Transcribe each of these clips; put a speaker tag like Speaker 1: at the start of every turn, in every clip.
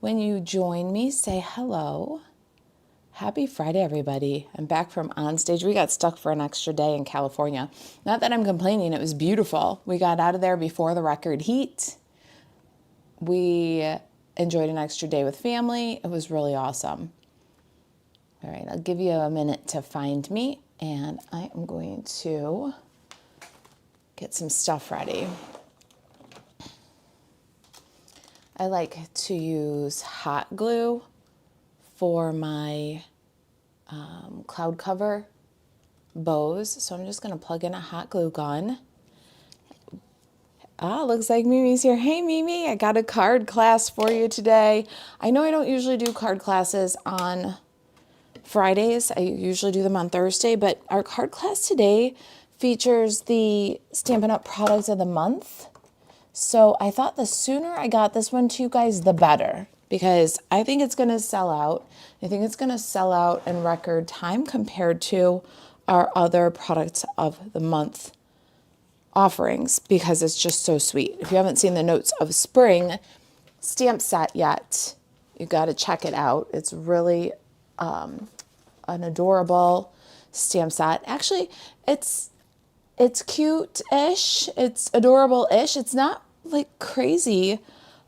Speaker 1: When you join me, say hello. Happy Friday, everybody. I'm back from on stage. We got stuck for an extra day in California. Not that I'm complaining, it was beautiful. We got out of there before the record heat. We enjoyed an extra day with family. It was really awesome. All right, I'll give you a minute to find me, and I am going to get some stuff ready. I like to use hot glue for my cloud cover bows. So I'm just going to plug in a hot glue gun. Looks like Mimi's here. Hey, Mimi, I got a card class for you today. I know I don't usually do card classes on Fridays. I usually do them on Thursday, but our card class today features the Stampin' Up! Products of the month. So I thought the sooner I got this one to you guys, the better, because I think it's going to sell out. I think it's going to sell out in record time compared to our other products of the month offerings, because it's just so sweet. If you haven't seen the Notes of Spring stamp set yet, you got to check it out. It's really an adorable stamp set. Actually, it's cute-ish. It's adorable-ish. It's not like crazy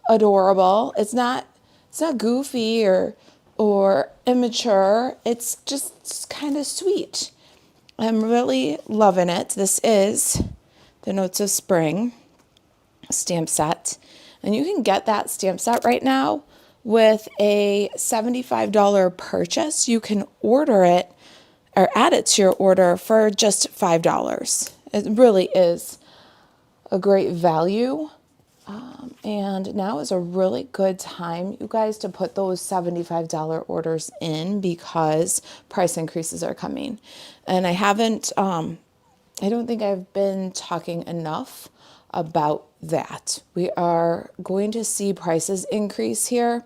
Speaker 1: adorable. It's not goofy or immature. It's just kind of sweet. I'm really loving it. This is the Notes of Spring stamp set. And you can get that stamp set right now with a $75 purchase. You can order it or add it to your order for just $5. It really is a great value. And now is a really good time, you guys, to put those $75 orders in, because price increases are coming. And I don't think I've been talking enough about that. We are going to see prices increase here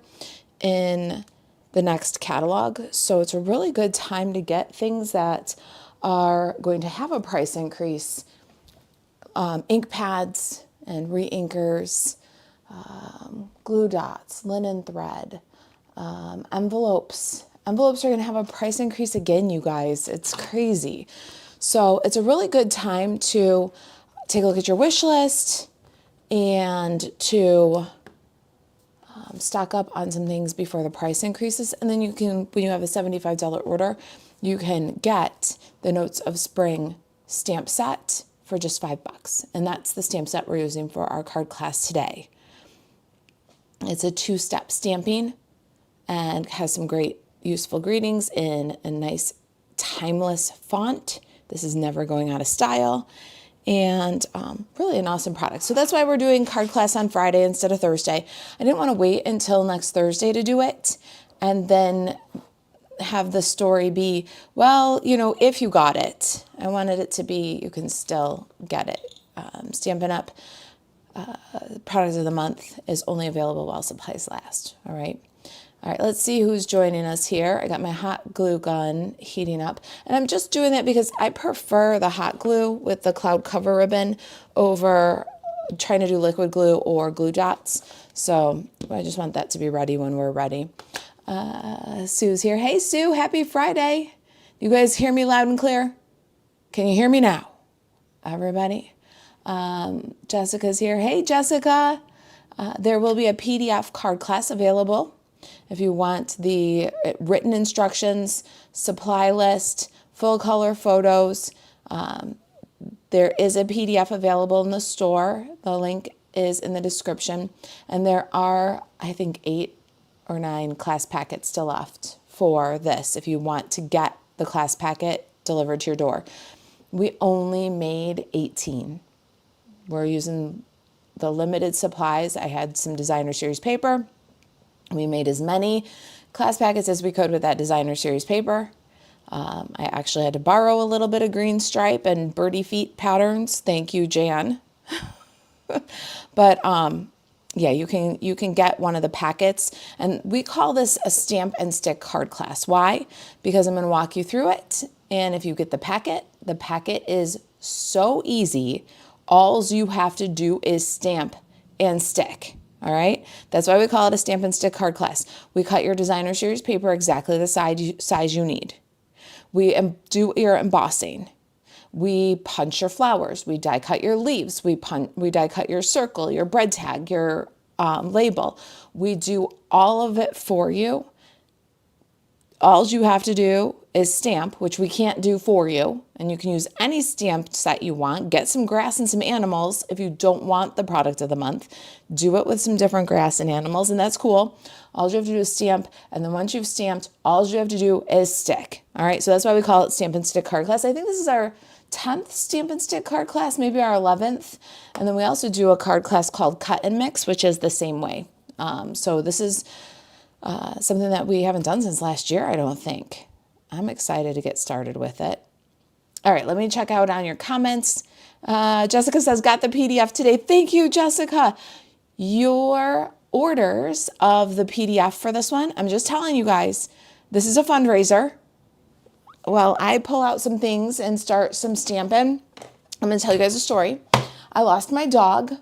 Speaker 1: in the next catalog. So it's a really good time to get things that are going to have a price increase. Ink pads and re-inkers, glue dots, linen thread, envelopes. Envelopes are going to have a price increase again, you guys. It's crazy. So it's a really good time to take a look at your wish list and to stock up on some things before the price increases. And then you can, when you have a $75 order, you can get the Notes of Spring stamp set for just $5. And that's the stamp set we're using for our card class today. It's a 2-step stamping and has some great useful greetings in a nice timeless font. This is never going out of style. And really an awesome product. So that's why we're doing card class on Friday instead of Thursday. I didn't want to wait until next Thursday to do it and then have the story be, well, you know, if you got it. I wanted it to be, you can still get it. Stampin' Up! Products of the month is only available while supplies last. All right. All right, let's see who's joining us here. I got my hot glue gun heating up. And I'm just doing that because I prefer the hot glue with the cloud cover ribbon over trying to do liquid glue or glue dots. So I just want that to be ready when we're ready. Sue's here. Hey, Sue, happy Friday. You guys hear me loud and clear? Can you hear me now? Everybody? Jessica's here. Hey, Jessica. There will be a PDF card class available. If you want the written instructions, supply list, full color photos, there is a PDF available in the store. The link is in the description. And there are, I think, 8 or 9 class packets still left for this if you want to get the class packet delivered to your door. We only made 18. We're using the limited supplies. I had some designer series paper. We made as many class packets as we could with that designer series paper. I actually had to borrow a little bit of green stripe and birdie feet patterns. Thank you, Jan. But yeah, you can get one of the packets, and we call this a stamp and stick card class. Why? Because I'm going to walk you through it, and if you get the packet is so easy. All you have to do is stamp and stick. All right. That's why we call it a stamp and stick card class. We cut your designer series paper exactly the size you need. We do your embossing. We punch your flowers. We die cut your leaves. We die cut your circle, your bread tag, your label. We do all of it for you. All you have to do is stamp, which we can't do for you. And you can use any stamp set you want. Get some grass and some animals if you don't want the product of the month. Do it with some different grass and animals, and that's cool. All you have to do is stamp, and then once you've stamped, all you have to do is stick. All right, so that's why we call it Stamp and Stick Card Class. I think this is our 10th Stamp and Stick card class, maybe our 11th. And then we also do a card class called Cut and Mix, which is the same way. So this is something that we haven't done since last year, I don't think. I'm excited to get started with it. All right, let me check out on your comments. Jessica says, got the PDF today. Thank you, Jessica. Your orders of the PDF for this one, I'm just telling you guys, this is a fundraiser. Well, I pull out some things and start some stamping. I'm going to tell you guys a story. I lost my dog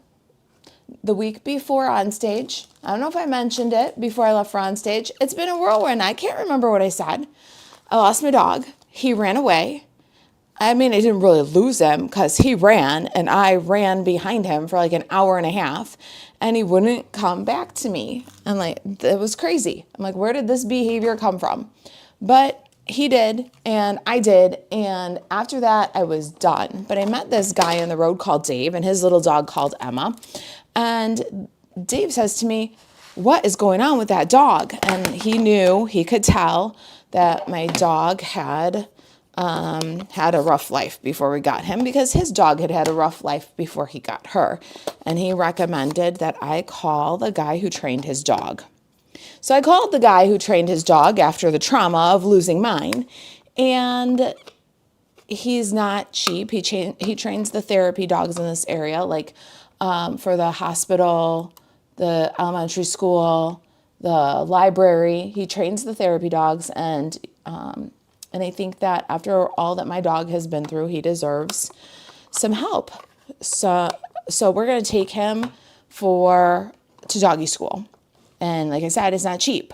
Speaker 1: the week before on stage. I don't know if I mentioned it before I left for on stage. It's been a whirlwind. I can't remember what I said. I lost my dog. He ran away. I mean, I didn't really lose him because he ran and I ran behind him for like an hour and a half and he wouldn't come back to me. And like, it was crazy. I'm like, where did this behavior come from? But he did, and I did, and after that, I was done. But I met this guy on the road called Dave, and his little dog called Emma, and Dave says to me, what is going on with that dog? And he could tell that my dog had a rough life before we got him because his dog had a rough life before he got her. And he recommended that I call the guy who trained his dog. So I called the guy who trained his dog after the trauma of losing mine, and he's not cheap. He trains the therapy dogs in this area, like for the hospital, the elementary school, the library. He trains the therapy dogs, and I think that after all that my dog has been through, he deserves some help. So we're going to take him to doggy school. And like I said, it's not cheap.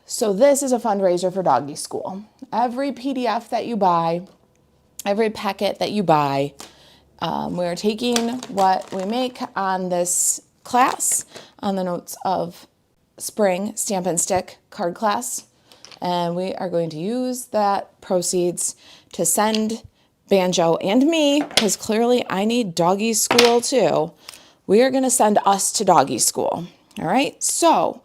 Speaker 1: So this is a fundraiser for doggy school. Every PDF that you buy, every packet that you buy, we're taking what we make on this class, on the Notes of Spring Stamp and Stick card class, and we are going to use that proceeds to send Banjo and me, because clearly I need doggy school too. We are going to send us to doggy school. All right, so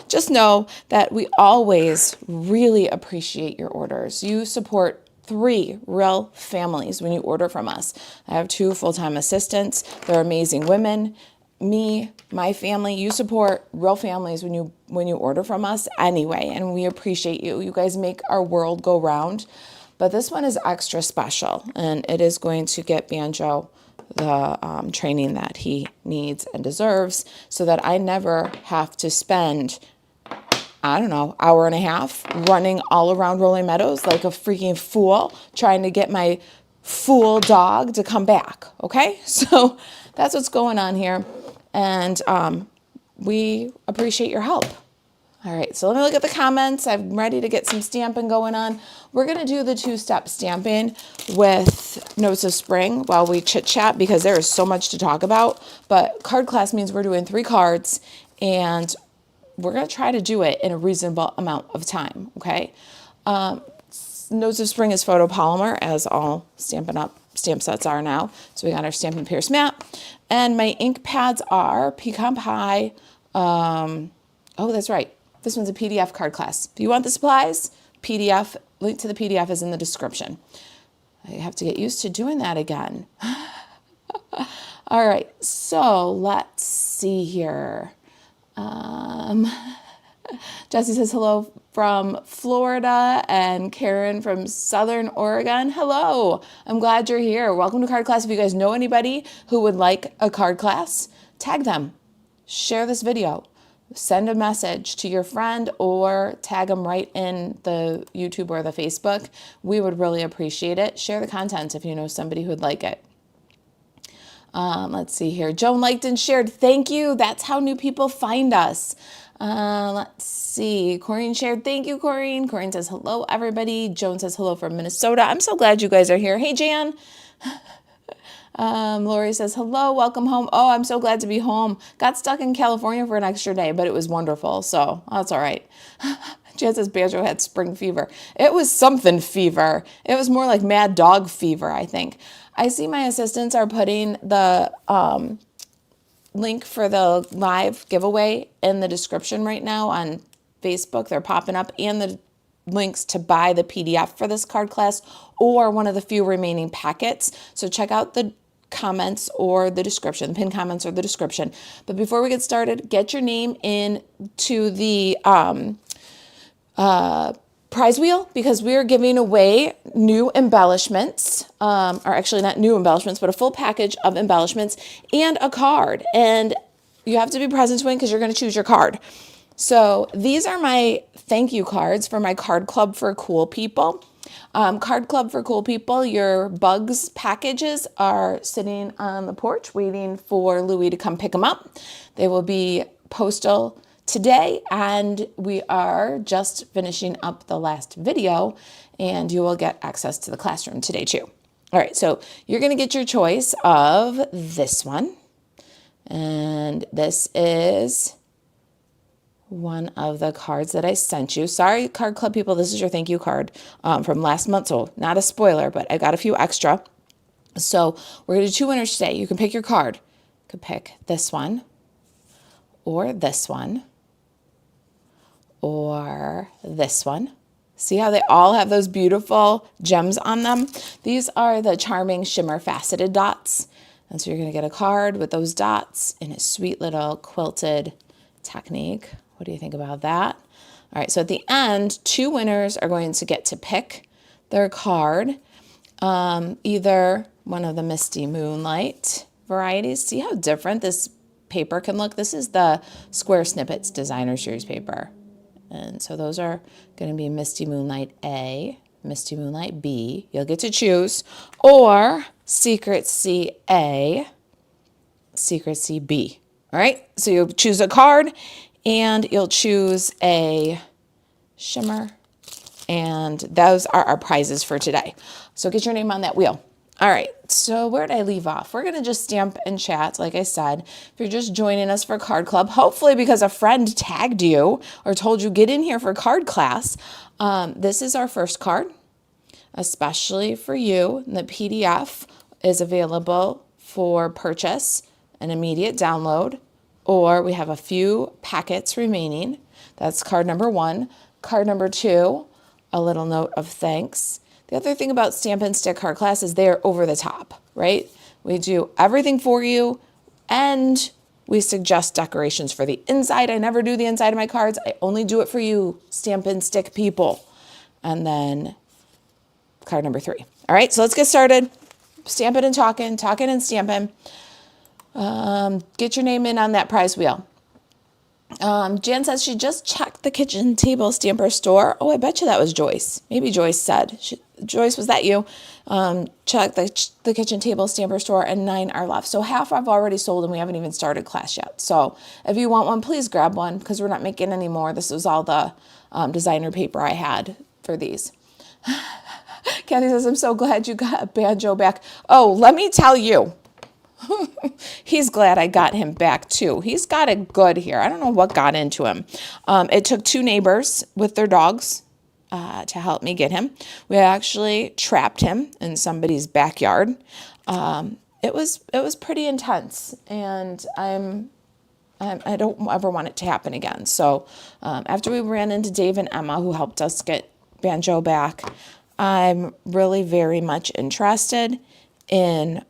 Speaker 1: just know that we always really appreciate your orders. You support 3 real families when you order from us. I have 2 full-time assistants. They're amazing women. Me, my family, you support real families when you order from us anyway, and we appreciate you. You guys make our world go round. But this one is extra special, and it is going to get Banjo the training that he needs and deserves so that I never have to spend, I don't know, hour and a half running all around Rolling Meadows like a freaking fool trying to get my fool dog to come back, okay? So that's what's going on here, and we appreciate your help. All right, so let me look at the comments. I'm ready to get some stamping going on. We're going to do the 2-step stamping with Notes of Spring while we chit-chat because there is so much to talk about. But card class means we're doing 3 cards, and we're going to try to do it in a reasonable amount of time, okay? Notes of Spring is photopolymer, as all Stampin' Up stamp sets are now. So we got our Stampin' Pierce mat. And my ink pads are Pecan Pie. Oh, that's right. This one's a PDF card class. If you want the supplies, PDF, link to the PDF is in the description. I have to get used to doing that again. All right, so let's see here. Jessie says hello from Florida, and Karen from Southern Oregon. Hello, I'm glad you're here. Welcome to card class. If you guys know anybody who would like a card class, tag them. Share this video. Send a message to your friend or tag them right in the YouTube or the Facebook. We would really appreciate it. Share the content if you know somebody who'd like it. Let's see here. Joan liked and shared. Thank you. That's how new people find us. Let's see. Corrine shared. Thank you, Corrine. Corrine says, hello, everybody. Joan says, hello from Minnesota. I'm so glad you guys are here. Hey, Jan. Lori says, hello, welcome home. Oh, I'm so glad to be home. Got stuck in California for an extra day, but it was wonderful. So that's all right. Jan says Banjo had spring fever. It was something fever. It was more like mad dog fever, I think. I see my assistants are putting the link for the live giveaway in the description right now on Facebook. They're popping up, and the links to buy the PDF for this card class or one of the few remaining packets. So check out the comments or the description, pinned comments or the description. But before we get started, get your name in to the prize wheel, because we are giving away new embellishments, or actually not new embellishments, but a full package of embellishments and a card. And you have to be present to win because you're going to choose your card. So these are my thank you cards for my Card Club for Cool People. Card Club for Cool People, your Bugs packages are sitting on the porch waiting for Louie to come pick them up. They will be postal today, and we are just finishing up the last video, and you will get access to the classroom today too. All right, so you're going to get your choice of this one, and this is one of the cards that I sent you. Sorry, Card Club people, this is your thank you card from last month, so not a spoiler, but I got a few extra. So we're going to do 2 winners today. You can pick your card. You can pick this one, or this one, or this one. See how they all have those beautiful gems on them? These are the Charming Shimmer Faceted Dots. And so you're going to get a card with those dots in a sweet little quilted technique. What do you think about that? All right, so at the end, 2 winners are going to get to pick their card, either one of the Misty Moonlight varieties. See how different this paper can look? This is the Square Snippets Designer Series paper. And so those are going to be Misty Moonlight A, Misty Moonlight B. You'll get to choose, or Secret Sea A, Secret Sea B. All right, so you'll choose a card, and you'll choose a shimmer, and those are our prizes for today. So get your name on that wheel. All right, so where did I leave off? We're going to just stamp and chat, like I said. If you're just joining us for Card Club, hopefully because a friend tagged you or told you get in here for card class, this is our first card, especially for you. The PDF is available for purchase, an immediate download, or we have a few packets remaining. That's card number 1. Card number 2, a little note of thanks. The other thing about Stampin' Stick card class is they're over the top, right? We do everything for you, and we suggest decorations for the inside. I never do the inside of my cards. I only do it for you, Stampin' Stick people. And then card number 3. All right, so let's get started. Stampin' and talking and stamping. Get your name in on that prize wheel. Jan says she just checked the kitchen table stamper store. Oh, I bet you that was Joyce. Maybe Joyce said. Joyce, was that you? Check the kitchen table stamper store, and 9 are left. So half I've already sold, and we haven't even started class yet. So if you want one, please grab one, because we're not making any more. This was all the designer paper I had for these. Kathy says, I'm so glad you got Banjo back. Oh, let me tell you. He's glad I got him back too. He's got it good here. I don't know what got into him. It took 2 neighbors with their dogs to help me get him. We actually trapped him in somebody's backyard. It was pretty intense, and I don't ever want it to happen again. So after we ran into Dave and Emma, who helped us get Banjo back, I'm really very much interested in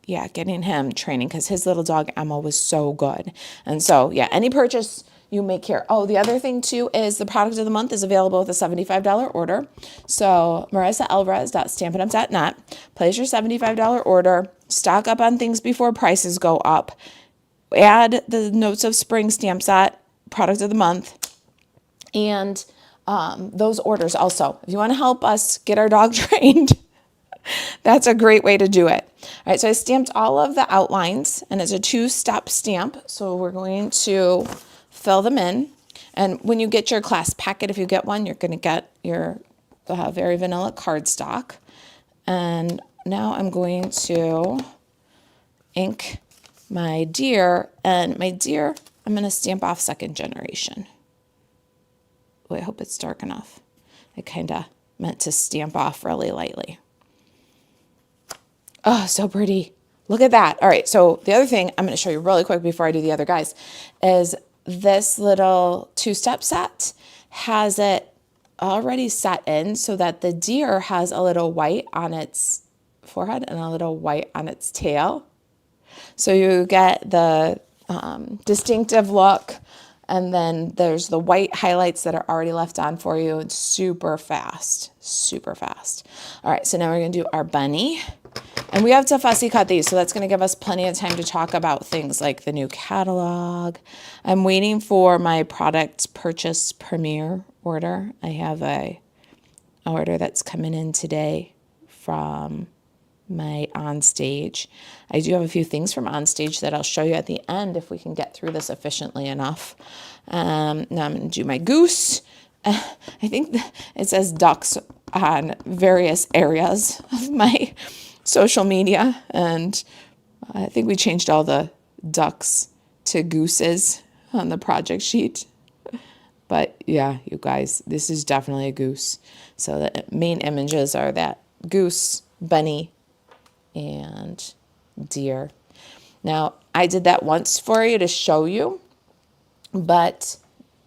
Speaker 1: getting him training, because his little dog Emma was so good. And so, any purchase you make here. Oh, the other thing too is the product of the month is available with a $75 order. So marisaalvarez.stampinup.net. Place your $75 order. Stock up on things before prices go up. Add the Notes of Spring stamp set, product of the month, and those orders also. If you want to help us get our dog trained, That's a great way to do it. All right, so I stamped all of the outlines, and it's a 2-step stamp. So we're going to fill them in. And when you get your class packet, if you get one, you're going to get your very vanilla cardstock. And now I'm going to ink my deer. And my deer, I'm going to stamp off second generation. Oh, I hope it's dark enough. I kind of meant to stamp off really lightly. Oh, so pretty. Look at that. All right, so the other thing I'm going to show you really quick before I do the other guys is this little 2-step set has it already set in so that the deer has a little white on its forehead and a little white on its tail. So you get the distinctive look, and then there's the white highlights that are already left on for you. It's super fast, super fast. All right, so now we're going to do our bunny. And we have to fussy cut these, so that's going to give us plenty of time to talk about things like the new catalog. I'm waiting for my product purchase premiere order. I have a order that's coming in today from my onstage. I do have a few things from onstage that I'll show you at the end if we can get through this efficiently enough. Now I'm going to do my goose. I think it says ducks on various areas of my social media, and I think we changed all the ducks to gooses on the project sheet. But yeah, you guys, this is definitely a goose. So the main images are that goose, bunny, and deer. Now, I did that once for you to show you, but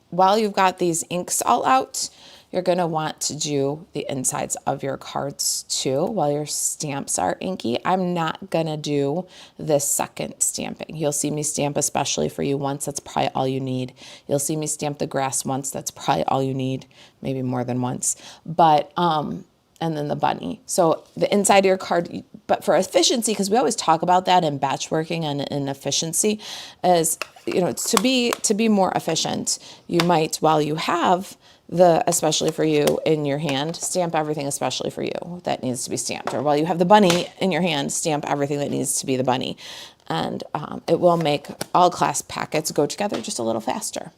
Speaker 1: while you've got these inks all out, you're going to want to do the insides of your cards too while your stamps are inky. I'm not going to do this second stamping. You'll see me stamp especially for you once. That's probably all you need. You'll see me stamp the grass once. That's probably all you need, maybe more than once. But and then the bunny. So the inside of your card, but for efficiency, because we always talk about that in batch working and in efficiency, is, you know, to be more efficient, you might, while you have the especially for you in your hand, stamp everything especially for you that needs to be stamped. Or while you have the bunny in your hand, stamp everything that needs to be the bunny. And it will make all class packets go together just a little faster.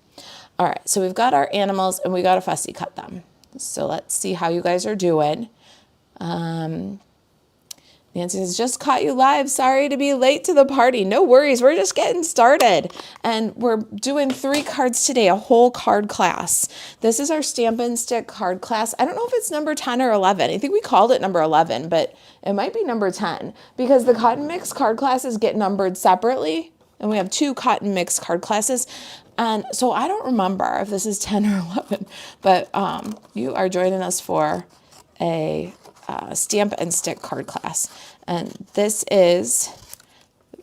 Speaker 1: All right, so we've got our animals and we got to fussy cut them. So let's see how you guys are doing. Nancy says, just caught you live. Sorry to be late to the party. No worries. We're just getting started. And we're doing 3 cards today, a whole card class. This is our Stampin' Stick card class. I don't know if it's number 10 or 11. I think we called it number 11, but it might be number 10 because the cotton mix card classes get numbered separately. And we have 2 cotton mix card classes. And so I don't remember if this is 10 or 11, but you are joining us for a Stampin' Stick card class. And this is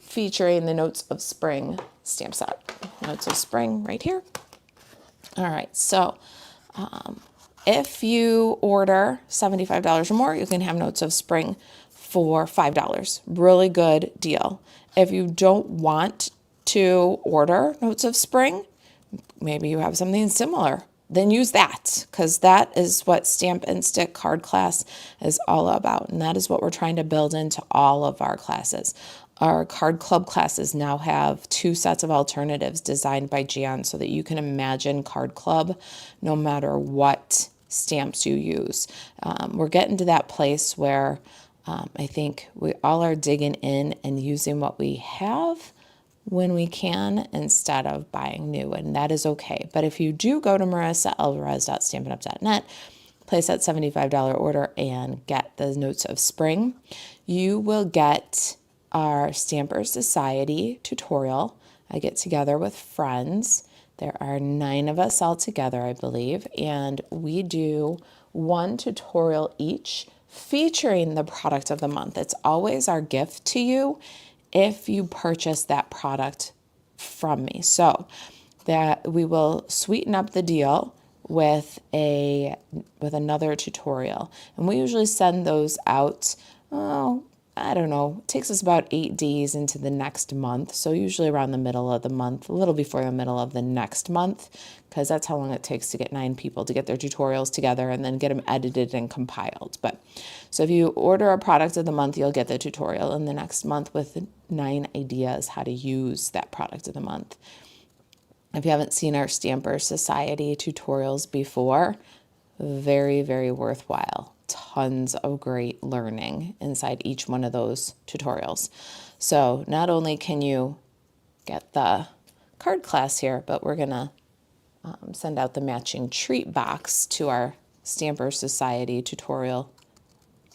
Speaker 1: featuring the Notes of Spring stamp set. Notes of Spring right here. All right, so if you order $75 or more, you can have Notes of Spring for $5. Really good deal. If you don't want to order Notes of Spring, maybe you have something similar, then use that, because that is what Stampin' Stick card class is all about. And that is what we're trying to build into all of our classes. Our card club classes now have 2 sets of alternatives designed by Jan so that you can imagine card club no matter what stamps you use. We're getting to that place where I think we all are digging in and using what we have when we can instead of buying new, and that is okay. But if you do go to marisaalvarez.stampinup.net, place that $75 order and get the Notes of Spring, you will get our Stamper Society tutorial. I get together with friends. There are 9 of us all together, I believe, and we do 1 tutorial each featuring the product of the month. It's always our gift to you if you purchase that product from me. So that we will sweeten up the deal with another tutorial. And we usually send those out I don't know, it takes us about 8 days into the next month. So usually around the middle of the month, a little before the middle of the next month, because that's how long it takes to get 9 people to get their tutorials together and then get them edited and compiled. But so if you order a product of the month, you'll get the tutorial in the next month with 9 ideas how to use that product of the month. If you haven't seen our Stamper Society tutorials before, very, very worthwhile. Tons of great learning inside each one of those tutorials. So not only can you get the card class here, but we're going to send out the matching treat box to our Stamper Society tutorial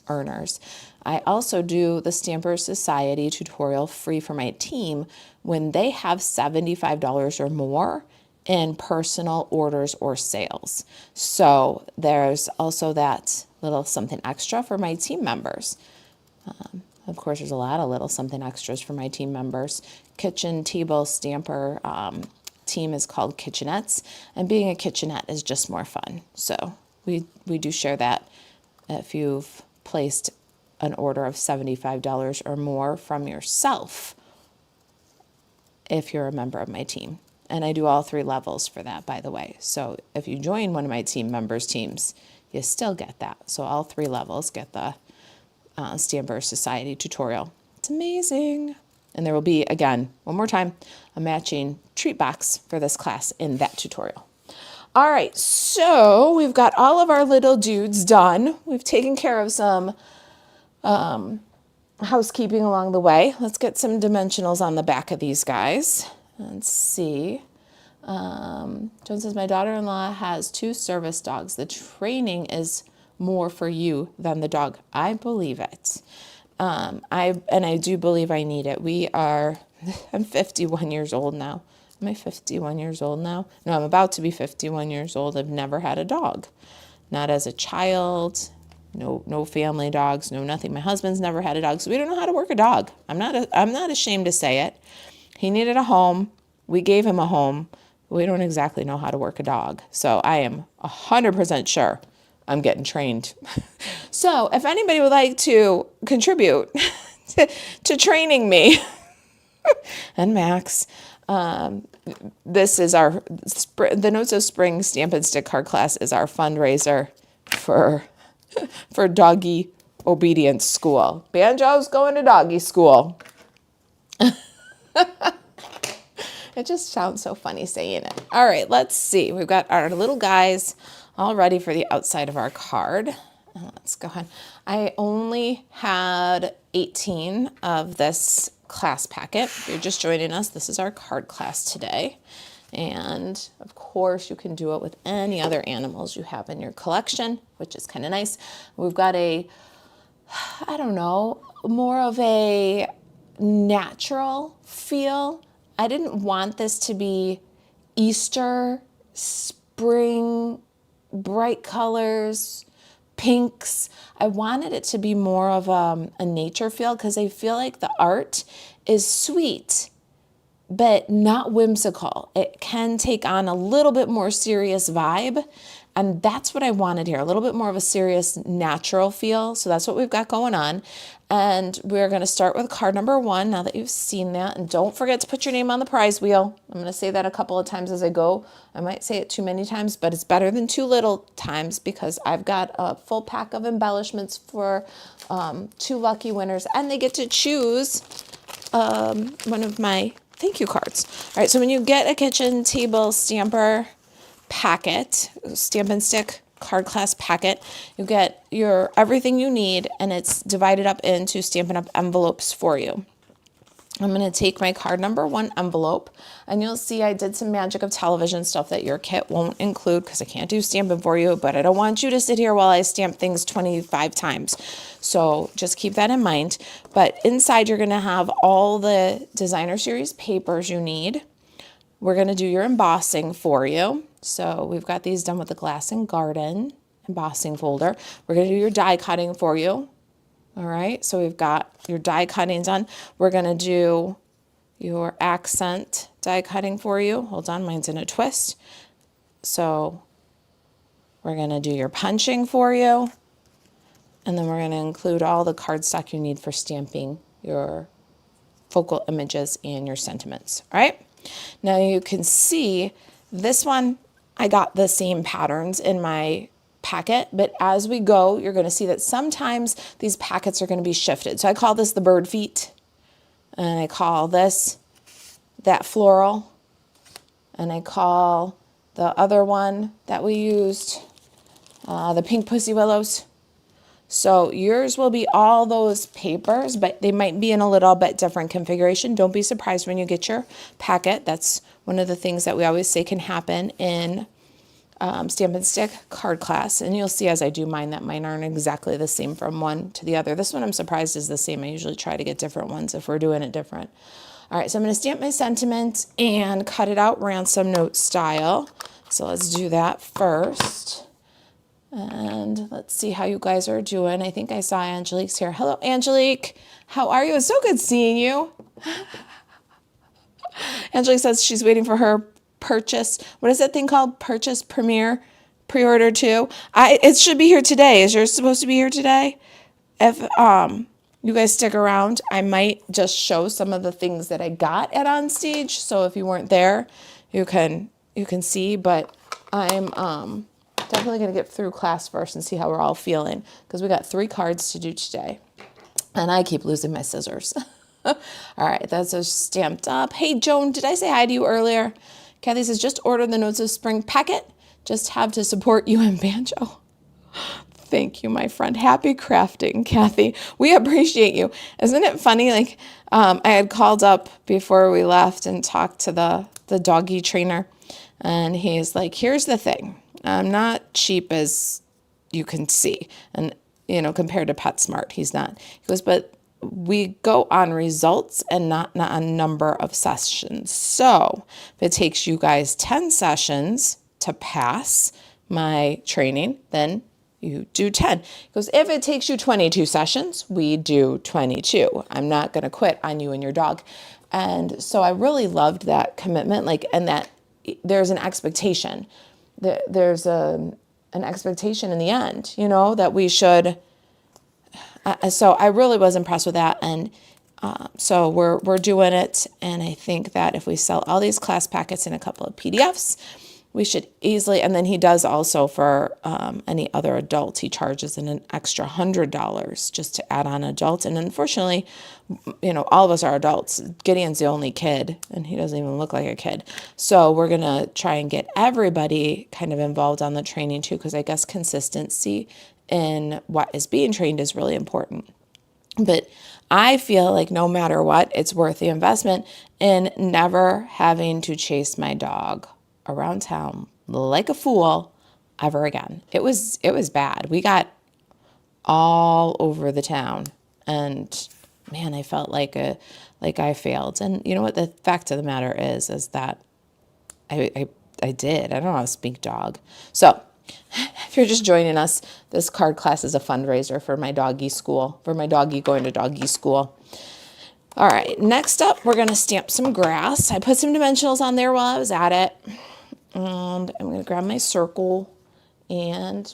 Speaker 1: earners. I also do the Stamper Society tutorial free for my team when they have $75 or more in personal orders or sales. So there's also that little something extra for my team members. Of course, there's a lot of little something extras for my team members. Kitchen table stamper team is called Kitchenettes, and being a kitchenette is just more fun. So we do share that if you've placed an order of $75 or more from yourself if you're a member of my team. And I do all 3 levels for that, by the way. So if you join one of my team members' teams, you still get that. So all 3 levels get the Stamper Society tutorial. It's amazing. And there will be, again, one more time, a matching treat box for this class in that tutorial. All right, so we've got all of our little dudes done. We've taken care of some housekeeping along the way. Let's get some dimensionals on the back of these guys. Let's see. Joan says, my daughter-in-law has 2 service dogs. The training is more for you than the dog. I believe it. I do believe I need it. I'm 51 years old now. Am I 51 years old now? No, I'm about to be 51 years old. I've never had a dog. Not as a child. No family dogs, no nothing. My husband's never had a dog, so we don't know how to work a dog. I'm not ashamed to say it. He needed a home. We gave him a home. We don't exactly know how to work a dog. So I am 100% sure I'm getting trained. So if anybody would like to contribute to training me and Max, this is the Notes of Spring Stamp and Stick card class is our fundraiser for doggy obedience school. Banjo's going to doggy school. It just sounds so funny saying it. All right, let's see. We've got our little guys all ready for the outside of our card. Let's go ahead. I only had 18 of this class packet. If you're just joining us, this is our card class today. And of course, you can do it with any other animals you have in your collection, which is kind of nice. We've got more of a natural feel. I didn't want this to be Easter, spring, bright colors, pinks. I wanted it to be more of a nature feel because I feel like the art is sweet, but not whimsical. It can take on a little bit more serious vibe. And that's what I wanted here, a little bit more of a serious, natural feel. So that's what we've got going on. And we're going to start with card number 1 now that you've seen that. And don't forget to put your name on the prize wheel. I'm going to say that a couple of times as I go. I might say it too many times, but it's better than too little times because I've got a full pack of embellishments for 2 lucky winners. And they get to choose one of my thank you cards. All right, so when you get a kitchen table stamper packet, Stamp and Stick card class packet, you get your everything you need, and it's divided up into Stampin' Up envelopes for you. I'm going to take my card number 1 envelope, and you'll see I did some magic of television stuff that your kit won't include because I can't do stamping for you, but I don't want you to sit here while I stamp things 25 times. So just keep that in mind. But inside you're going to have all the designer series papers you need. We're going to do your embossing for you. So we've got these done with the Glass and Garden embossing folder. We're going to do your die cutting for you. All right, so we've got your die cutting done. We're going to do your accent die cutting for you. Hold on, mine's in a twist. So we're going to do your punching for you. And then we're going to include all the cardstock you need for stamping your focal images and your sentiments. All right. Now you can see this one, I got the same patterns in my packet, but as we go, you're going to see that sometimes these packets are going to be shifted. So I call this the bird feet, and I call this that floral, and I call the other one that we used the pink pussy willows. So yours will be all those papers, but they might be in a little bit different configuration. Don't be surprised when you get your packet. That's one of the things that we always say can happen in Stamp and Stick card class. And you'll see as I do mine that mine aren't exactly the same from one to the other. This one I'm surprised is the same. I usually try to get different ones if we're doing it different. All right, so I'm going to stamp my sentiment and cut it out ransom note style. So let's do that first. And let's see how you guys are doing. I think I saw Angelique's here. Hello, Angelique. How are you? It's so good seeing you. Angelique says she's waiting for her purchase. What is that thing called? Purchase, premiere, pre-order too. It should be here today. Is yours supposed to be here today? If you guys stick around, I might just show some of the things that I got at On Stage. So if you weren't there, you can see. But I'm definitely going to get through class first and see how we're all feeling, because we got 3 cards to do today. And I keep losing my scissors. All right, that's a stamped up. Hey, Joan, did I say hi to you earlier? Kathy says, just ordered the Notes of Spring packet. Just have to support you and Banjo. Thank you, my friend. Happy crafting, Kathy. We appreciate you. Isn't it funny? Like, I had called up before we left and talked to the doggy trainer. And he's like, here's the thing. I'm not cheap as you can see. And, compared to PetSmart, he's not. He goes, but we go on results and not on number of sessions. So if it takes you guys 10 sessions to pass my training, then you do 10. He goes, if it takes you 22 sessions, we do 22. I'm not going to quit on you and your dog. And so I really loved that commitment, and that there's an expectation. There's an expectation in the end, that we should. So I really was impressed with that. And so we're doing it. And I think that if we sell all these class packets in a couple of PDFs, we should easily, and then he does also for any other adult, he charges an extra $100 just to add on adults. And unfortunately, all of us are adults. Gideon's the only kid, and he doesn't even look like a kid. So we're going to try and get everybody kind of involved on the training too, because I guess consistency in what is being trained is really important. But I feel like no matter what, it's worth the investment in never having to chase my dog around town like a fool ever again. It was bad. We got all over the town, and man, I felt like I failed. And you know what? The fact of the matter is that I did. I don't know how to speak dog. So if you're just joining us, this card class is a fundraiser for my doggy school, for my doggy going to doggy school. All right, next up, we're going to stamp some grass. I put some dimensionals on there while I was at it. And I'm going to grab my circle and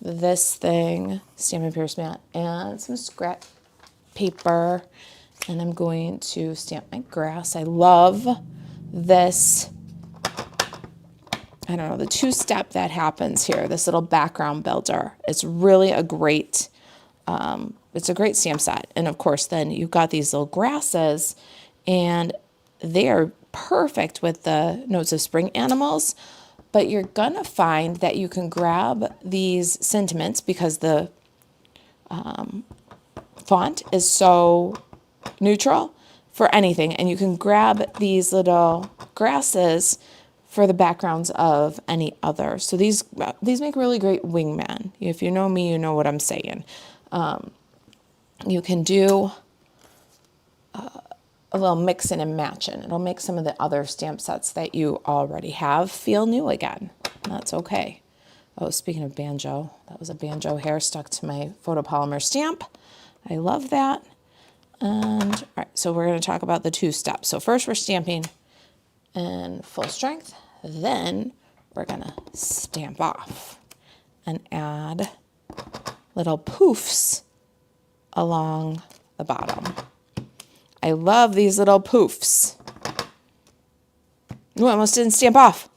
Speaker 1: this thing, Stampin' Pierce mat, and some scrap paper. And I'm going to stamp my grass. I love this, I don't know, the 2-step that happens here, this little background builder. It's really a great, it's a great stamp set. And of course, then you've got these little grasses, and they are perfect with the Notes of Spring animals, but you're gonna find that you can grab these sentiments because the font is so neutral for anything, and you can grab these little grasses for the backgrounds of any other. So these make really great wingman. If you know me, you know what I'm saying. You can do a little mixing and matching. It'll make some of the other stamp sets that you already have feel new again. That's okay. Oh, speaking of banjo, that was a banjo hair stuck to my photopolymer stamp. I love that. And all right, so we're going to talk about the 2 steps. So first we're stamping in full strength. Then we're going to stamp off and add little poofs along the bottom. I love these little poofs. Ooh, I almost didn't stamp off.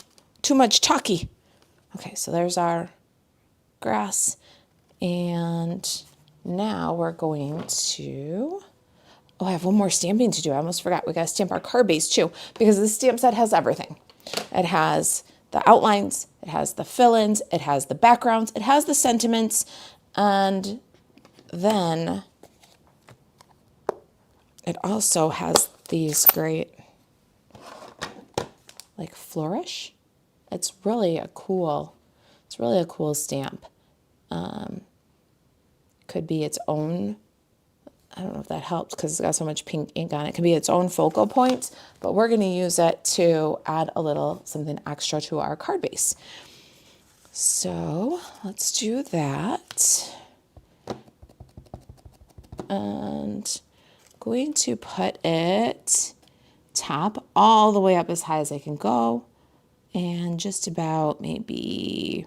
Speaker 1: Too much chalky. Okay, so there's our grass. And now we're going to, oh, I have one more stamping to do. I almost forgot. We got to stamp our card base too, because this stamp set has everything. It has the outlines, it has the fill-ins, it has the backgrounds, it has the sentiments, and then it also has these great, like, flourish. It's really a cool stamp. Could be its own, I don't know if that helps because it's got so much pink ink on it. It could be its own focal point, but we're going to use it to add a little something extra to our card base. So let's do that. And going to put it top all the way up as high as I can go, and just about maybe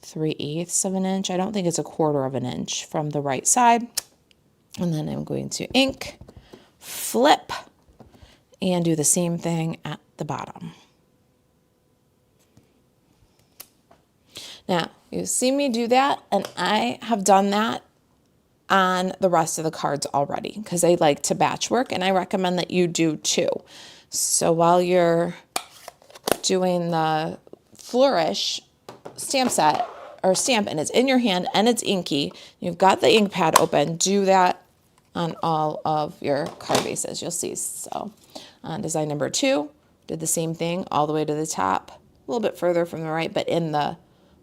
Speaker 1: 3/8 of an inch. I don't think it's 1/4 of an inch from the right side. And then I'm going to ink, flip, and do the same thing at the bottom. Now, you see me do that, and I have done that on the rest of the cards already because I like to batch work, and I recommend that you do too. So while you're doing the flourish stamp set or stamp and it's in your hand and it's inky, you've got the ink pad open, do that on all of your card bases, you'll see. So on design number 2, did the same thing all the way to the top, a little bit further from the right, but in the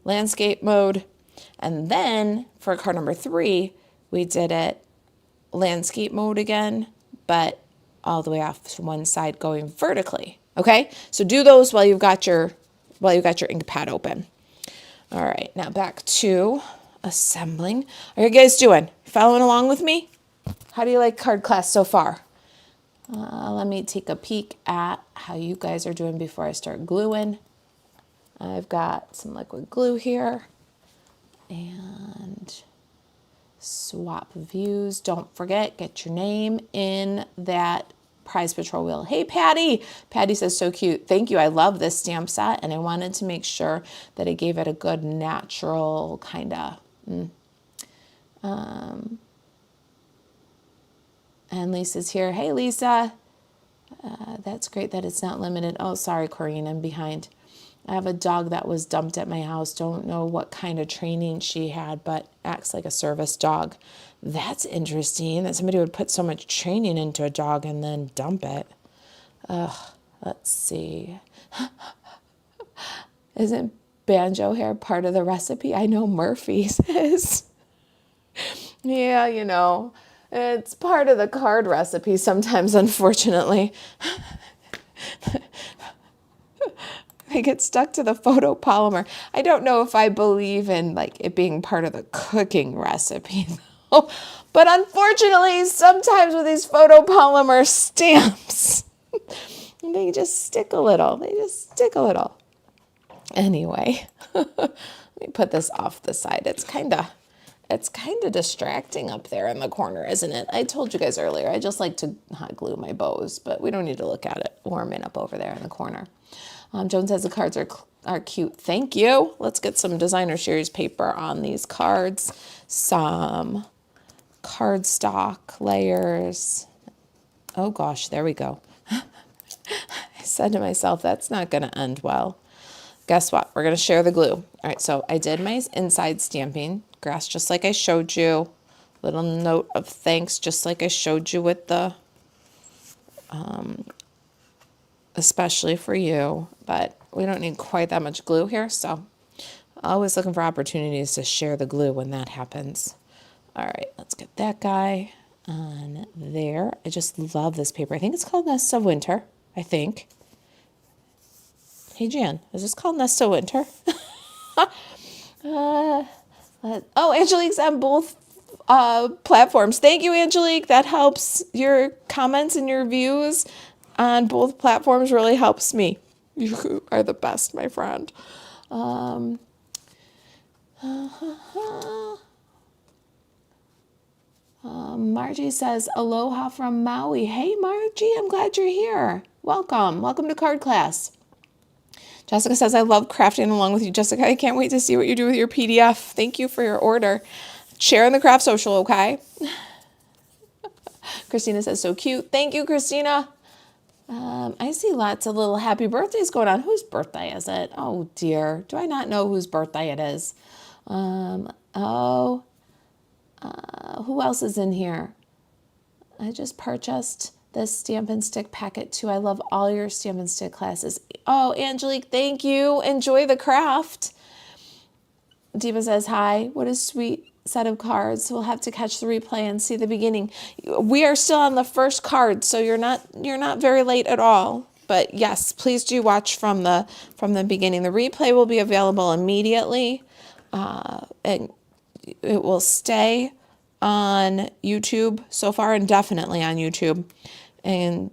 Speaker 1: landscape mode. And then for card number 3, we did it landscape mode again, but all the way off to one side going vertically. Okay, so do those while you've got your ink pad open. All right, now back to assembling. How are you guys doing? Following along with me? How do you like card class so far? Let me take a peek at how you guys are doing before I start gluing. I've got some liquid glue here and swap views. Don't forget, get your name in that Prize Patrol wheel. Hey, Patty. Patty says, so cute. Thank you. I love this stamp set, and I wanted to make sure that I gave it a good natural kind of. And Lisa's here. Hey, Lisa. That's great that it's not limited. Oh, sorry, Corinne. I'm behind. I have a dog that was dumped at my house. Don't know what kind of training she had, but acts like a service dog. That's interesting that somebody would put so much training into a dog and then dump it. Let's see. Isn't banjo hair part of the recipe? I know Murphy's is. Yeah, you know, it's part of the card recipe sometimes, unfortunately. They get stuck to the photopolymer. I don't know if I believe in like it being part of the cooking recipe though. But unfortunately, sometimes with these photopolymer stamps, they just stick a little. Anyway, let me put this off the side. It's kind of distracting up there in the corner, isn't it? I told you guys earlier, I just like to hot glue my bows, but we don't need to look at it warming up over there in the corner. Joan says the cards are cute. Thank you. Let's get some designer series paper on these cards. Some cardstock layers. Oh gosh, there we go. I said to myself, that's not going to end well. Guess what? We're going to share the glue. All right, so I did my inside stamping. Grass just like I showed you. Little note of thanks just like I showed you with the especially for you, but we don't need quite that much glue here, so always looking for opportunities to share the glue when that happens. All right, let's get that guy on there. I just love this paper. I think it's called Nests of Winter, I think. Hey, Jan, is this called Nests of Winter? Oh, Angelique's on both platforms. Thank you, Angelique. That helps. Your comments and your views on both platforms really helps me. You are the best, my friend. Margie says, aloha from Maui. Hey, Margie, I'm glad you're here. Welcome. Welcome to card class. Jessica says, I love crafting along with you. Jessica, I can't wait to see what you do with your PDF. Thank you for your order. Share in the craft social, okay? Christina says, so cute. Thank you, Christina. I see lots of little happy birthdays going on. Whose birthday is it? Oh, dear. Do I not know whose birthday it is? Oh, who else is in here? I just purchased this Stampin' Stick packet too. I love all your Stampin' Stick classes. Oh, Angelique, thank you. Enjoy the craft. Diva says, hi. What a sweet set of cards. We'll have to catch the replay and see the beginning. We are still on the first card, so you're not very late at all. But yes, please do watch from the beginning. The replay will be available immediately, and it will stay on YouTube so far, indefinitely on YouTube, and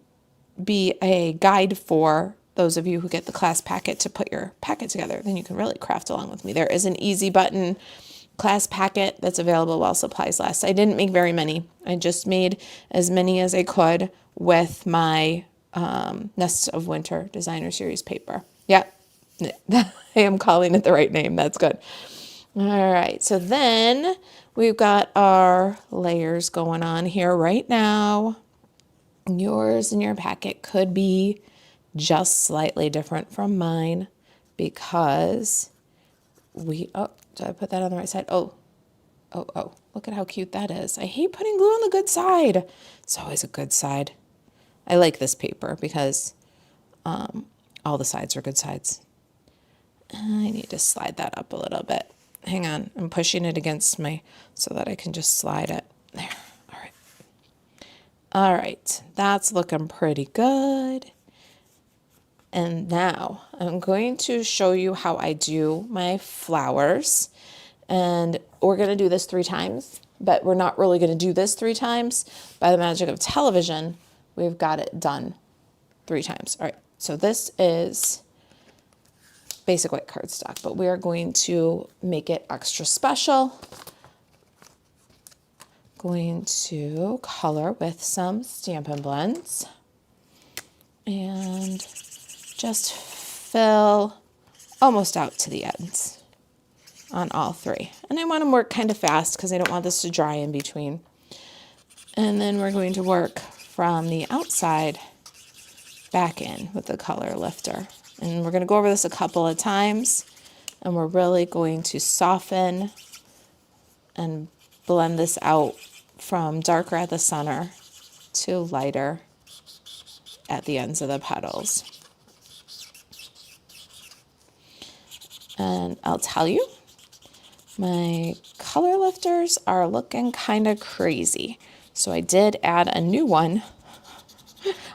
Speaker 1: be a guide for those of you who get the class packet to put your packet together. Then you can really craft along with me. There is an easy button class packet that's available while supplies last. I didn't make very many. I just made as many as I could with my Nests of Winter Designer Series paper. Yeah, I am calling it the right name. That's good. All right, so then we've got our layers going on here right now. Yours in your packet could be just slightly different from mine because oh, did I put that on the right side? Oh, look at how cute that is. I hate putting glue on the good side. It's always a good side. I like this paper because all the sides are good sides. I need to slide that up a little bit. Hang on, I'm pushing it against so that I can just slide it. There, all right. All right, that's looking pretty good. And now I'm going to show you how I do my flowers. And we're gonna do this 3 times, but we're not really gonna do this 3 times. By the magic of television, we've got it done 3 times. All right, so this is basic white cardstock, but we are going to make it extra special. Going to color with some Stampin' Blends and just fill almost out to the ends on all 3. And I want them work kind of fast because I don't want this to dry in between. And then we're going to work from the outside back in with the color lifter. And we're going to go over this a couple of times, and we're really going to soften and blend this out from darker at the center to lighter at the ends of the petals. And I'll tell you, my color lifters are looking kind of crazy. So I did add a new one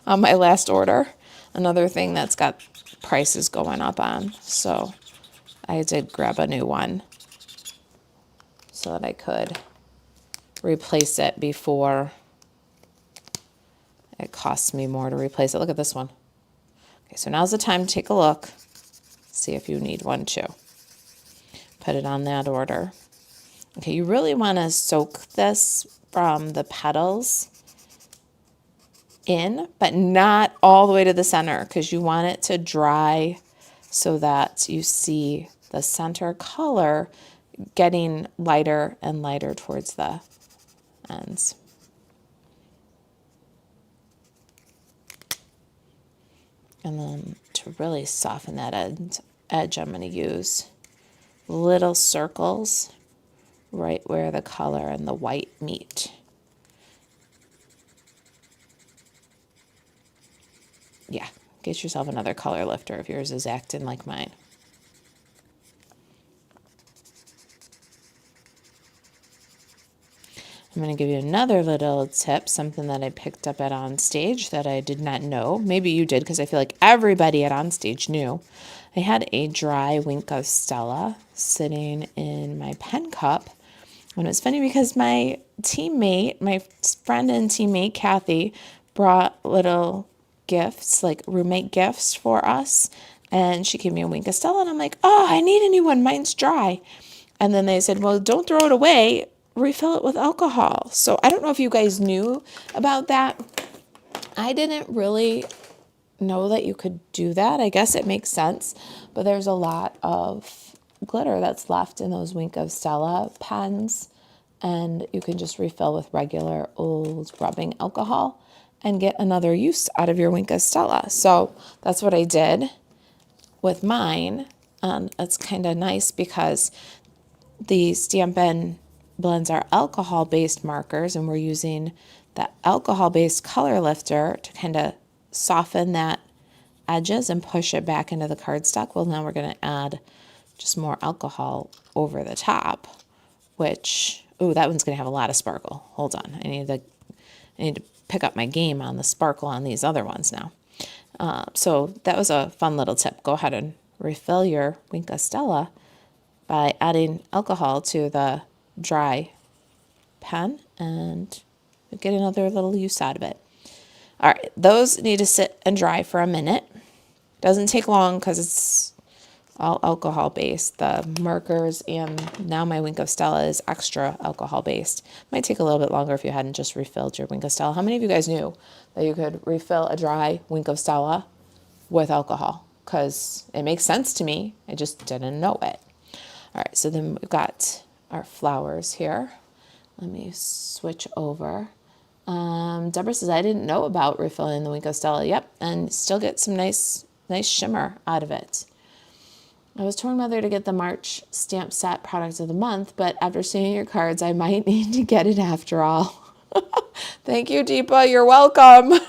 Speaker 1: on my last order. Another thing that's got prices going up on. So I did grab a new one so that I could replace it before it costs me more to replace it. Look at this one. Okay, so now's the time to take a look. See if you need one too. Put it on that order. Okay, you really want to soak this from the petals in, but not all the way to the center because you want it to dry so that you see the center color getting lighter and lighter towards the ends. And then to really soften that edge, I'm going to use little circles right where the color and the white meet. Yeah, get yourself another color lifter if yours is acting like mine. I'm going to give you another little tip, something that I picked up at Onstage that I did not know. Maybe you did, because I feel like everybody at Onstage knew. I had a dry Wink of Stella sitting in my pen cup. And it was funny because my teammate, my friend and teammate, Kathy, brought little gifts, like roommate gifts for us. And she gave me a Wink of Stella. And I'm like, oh, I need a new one. Mine's dry. And then they said, well, don't throw it away, refill it with alcohol. So I don't know if you guys knew about that. I didn't really know that you could do that. I guess it makes sense, but there's a lot of glitter that's left in those Wink of Stella pens, and you can just refill with regular old rubbing alcohol and get another use out of your Wink of Stella. So that's what I did with mine. It's kind of nice because the Stampin' blends are alcohol-based markers, and we're using that alcohol-based color lifter to kind of soften that edges and push it back into the cardstock. Well, now we're going to add just more alcohol over the top, which, ooh, that one's going to have a lot of sparkle. Hold on. I need to pick up my game on the sparkle on these other ones now. So that was a fun little tip. Go ahead and refill your Wink of Stella by adding alcohol to the dry pen and get another little use out of it. All right, those need to sit and dry for a minute. Doesn't take long because it's all alcohol based. The markers and now my Wink of Stella is extra alcohol based. Might take a little bit longer if you hadn't just refilled your Wink of Stella. How many of you guys knew that you could refill a dry Wink of Stella with alcohol? Because it makes sense to me. I just didn't know it. All right, so then we've got our flowers here. Let me switch over. Deborah says, I didn't know about refilling the Wink of Stella. Yep, and still get some nice shimmer out of it. I was torn whether to get the March stamp set product of the month, but after seeing your cards, I might need to get it after all. Thank you, Deepa. You're welcome.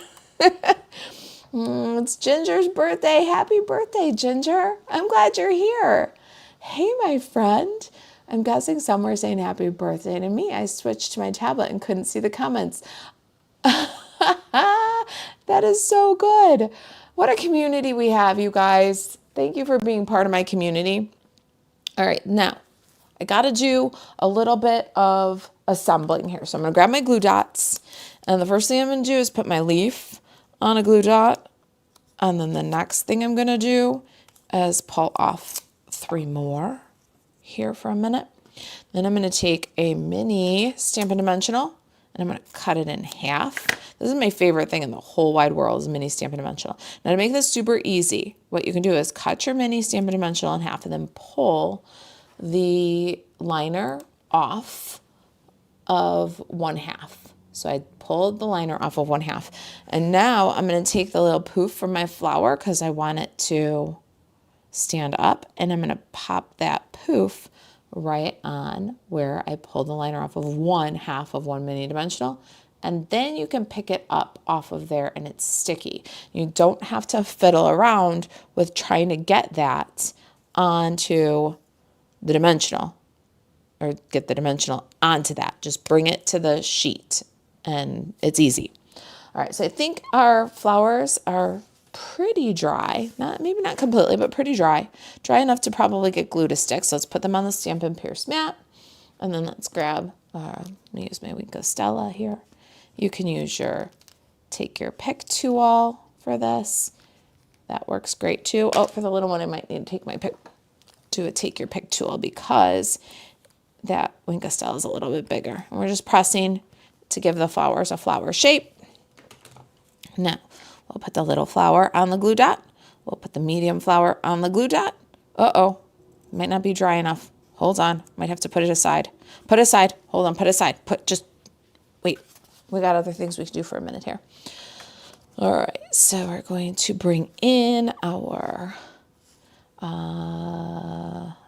Speaker 1: It's Ginger's birthday. Happy birthday, Ginger. I'm glad you're here. Hey, my friend. I'm guessing some were saying happy birthday to me. I switched to my tablet and couldn't see the comments. That is so good. What a community we have, you guys. Thank you for being part of my community. All right, now I got to do a little bit of assembling here. So I'm going to grab my glue dots. And the first thing I'm going to do is put my leaf on a glue dot. And then the next thing I'm going to do is pull off 3 more here for a minute. Then I'm going to take a mini Stampin' Dimensional and I'm going to cut it in half. This is my favorite thing in the whole wide world is mini Stampin' Dimensional. Now to make this super easy, what you can do is cut your mini Stampin' Dimensional in half and then pull the liner off of 1/2. So I pulled the liner off of 1/2. And now I'm going to take the little poof from my flower because I want it to stand up, and I'm going to pop that poof right on where I pulled the liner off of 1/2 of 1 mini dimensional. And then you can pick it up off of there and it's sticky. You don't have to fiddle around with trying to get that onto the dimensional or get the dimensional onto that. Just bring it to the sheet and it's easy. All right, so I think our flowers are pretty dry. Maybe not completely, but pretty dry. Dry enough to probably get glue to stick. So let's put them on the Stampin' Pierce mat. And then let's grab, I'm going to use my Wink of Stella here. You can use take your pick tool for this. That works great too. Oh, for the little one, I might need to take my pick to a take your pick tool because that Wink of Stella is a little bit bigger. And we're just pressing to give the flowers a flower shape. Now, we'll put the little flower on the glue dot. We'll put the medium flower on the glue dot. Uh-oh, might not be dry enough. Hold on, might have to put it aside. Put aside, hold on, put aside. Wait, we got other things we can do for a minute here. All right, so we're going to bring in our,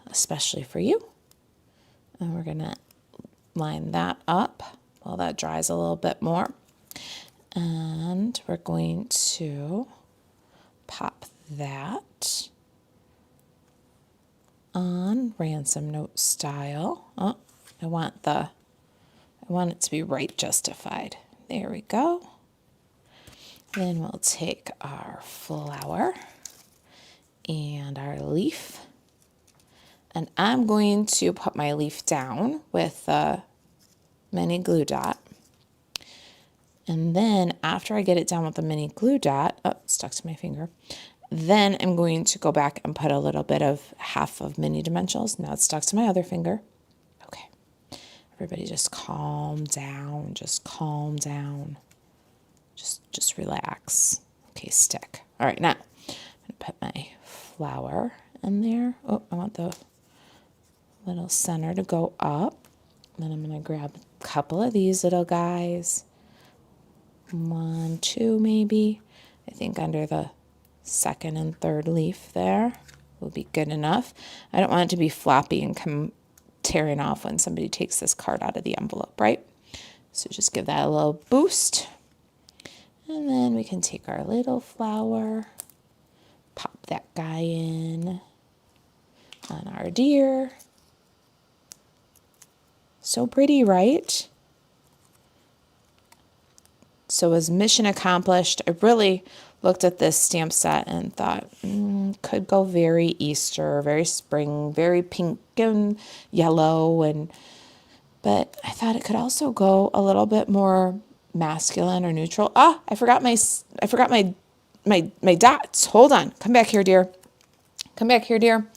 Speaker 1: especially for you. And we're gonna line that up while that dries a little bit more. And we're going to pop that on ransom note style. Oh, I want it to be right justified. There we go. Then we'll take our flower and our leaf. And I'm going to put my leaf down with a mini glue dot. And then after I get it down with the mini glue dot, oh, it's stuck to my finger. Then I'm going to go back and put a little bit of 1/2 of mini dimensionals. Now it's stuck to my other finger. Everybody just calm down. Just calm down. Just relax. Okay, stick. All right, now I'm going to put my flower in there. Oh, I want the little center to go up. Then I'm going to grab a couple of these little guys. 1, 2 maybe. I think under the second and third leaf there will be good enough. I don't want it to be floppy and come tearing off when somebody takes this card out of the envelope, right? So just give that a little boost. And then we can take our little flower, pop that guy in on our deer. So pretty, right? So as mission accomplished, I really looked at this stamp set and thought, could go very Easter, very spring, very pink and yellow, but I thought it could also go a little bit more masculine or neutral. I forgot my dots. Hold on. Come back here, dear. Come back here, dear.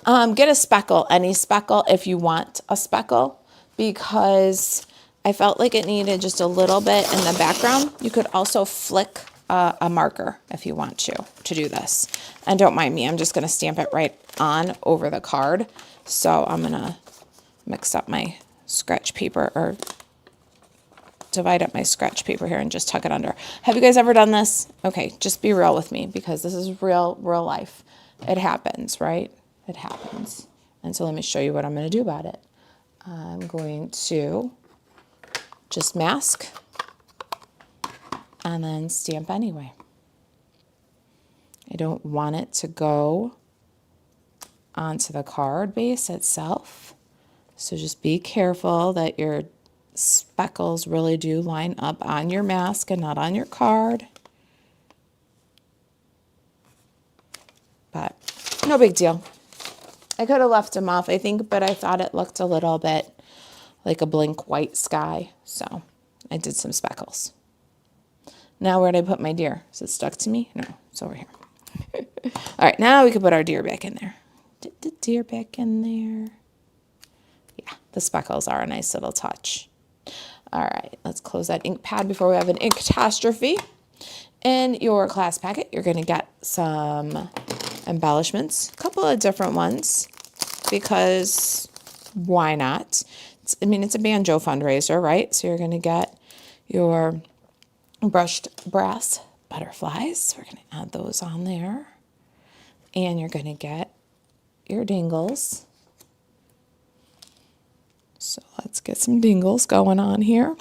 Speaker 1: Get a speckle, any speckle if you want a speckle, because I felt like it needed just a little bit in the background. You could also flick a marker if you want to do this. And don't mind me, I'm just going to stamp it right on over the card. So I'm going to mix up my scratch paper, or divide up my scratch paper here and just tuck it under. Have you guys ever done this? Okay, just be real with me, because this is real life. It happens, right? It happens. And so let me show you what I'm going to do about it. I'm going to just mask and then stamp anyway. I don't want it to go onto the card base itself. So just be careful that your speckles really do line up on your mask and not on your card. But no big deal. I could have left them off, I think, but I thought it looked a little bit like a blink white sky. So I did some speckles. Now where did I put my deer? Is it stuck to me? No, it's over here. All right, now we can put our deer back in there. Did the deer back in there? Yeah, the speckles are a nice little touch. All right, let's close that ink pad before we have an ink catastrophe. In your class packet, you're going to get some embellishments, a couple of different ones, because why not? It's a banjo fundraiser, right? So you're going to get your brushed brass butterflies. We're going to add those on there. And you're going to get your dingles. So let's get some dingles going on here.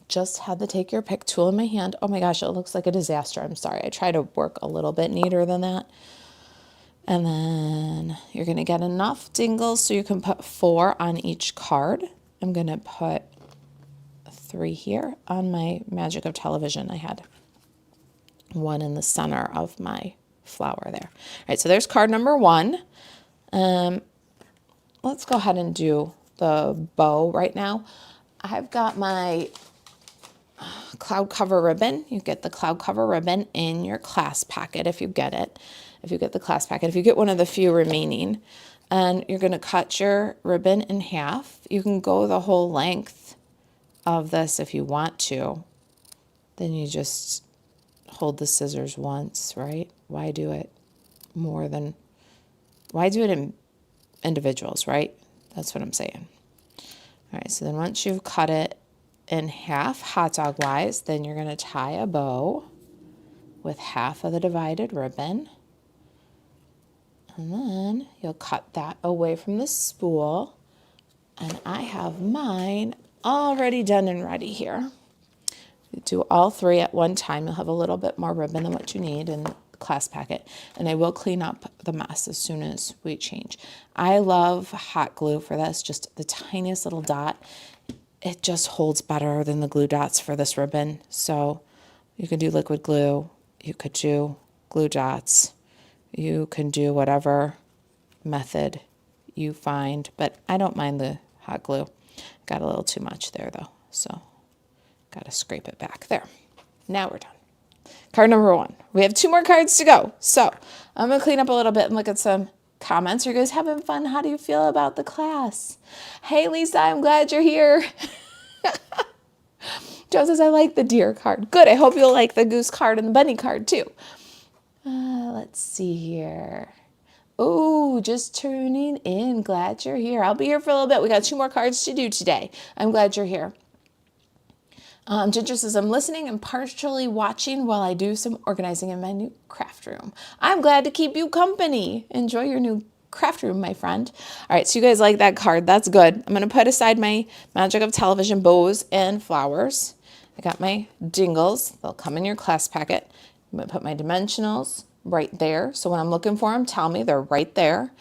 Speaker 1: Just had to take your pick tool in my hand. Oh my gosh, it looks like a disaster. I'm sorry. I try to work a little bit neater than that. And then you're going to get enough dingles so you can put 4 on each card. I'm going to put 3 here on my Magic of Television. I had 1 in the center of my flower there. All right, so there's card number 1. Let's go ahead and do the bow right now. I've got my cloud cover ribbon. You get the cloud cover ribbon in your class packet if you get it. If you get the class packet, if you get one of the few remaining, and you're going to cut your ribbon in half. You can go the whole length of this if you want to. Then you just hold the scissors once, right? Why do it in individuals, right? That's what I'm saying. All right, so then once you've cut it in half, hot dog wise, then you're going to tie a bow with half of the divided ribbon. And then you'll cut that away from the spool. And I have mine already done and ready here. You do all 3 at one time. You'll have a little bit more ribbon than what you need in the class packet. And I will clean up the mess as soon as we change. I love hot glue for this, just the tiniest little dot. It just holds better than the glue dots for this ribbon. So you can do liquid glue. You could do glue dots. You can do whatever method you find, but I don't mind the hot glue. Got a little too much there though, so got to scrape it back there. Now we're done. Card number 1. We have 2 more cards to go. So I'm going to clean up a little bit and look at some comments. Are you guys having fun? How do you feel about the class? Hey, Lisa, I'm glad you're here. Joe says, I like the deer card. Good. I hope you'll like the goose card and the bunny card too. Let's see here. Oh, just tuning in. Glad you're here. I'll be here for a little bit. We got 2 more cards to do today. I'm glad you're here. Ginger says, I'm listening and partially watching while I do some organizing in my new craft room. I'm glad to keep you company. Enjoy your new craft room, my friend. All right, so you guys like that card. That's good. I'm going to put aside my Magic of Television bows and flowers. I got my dingles. They'll come in your class packet. I'm going to put my dimensionals right there. So when I'm looking for them, tell me they're right there.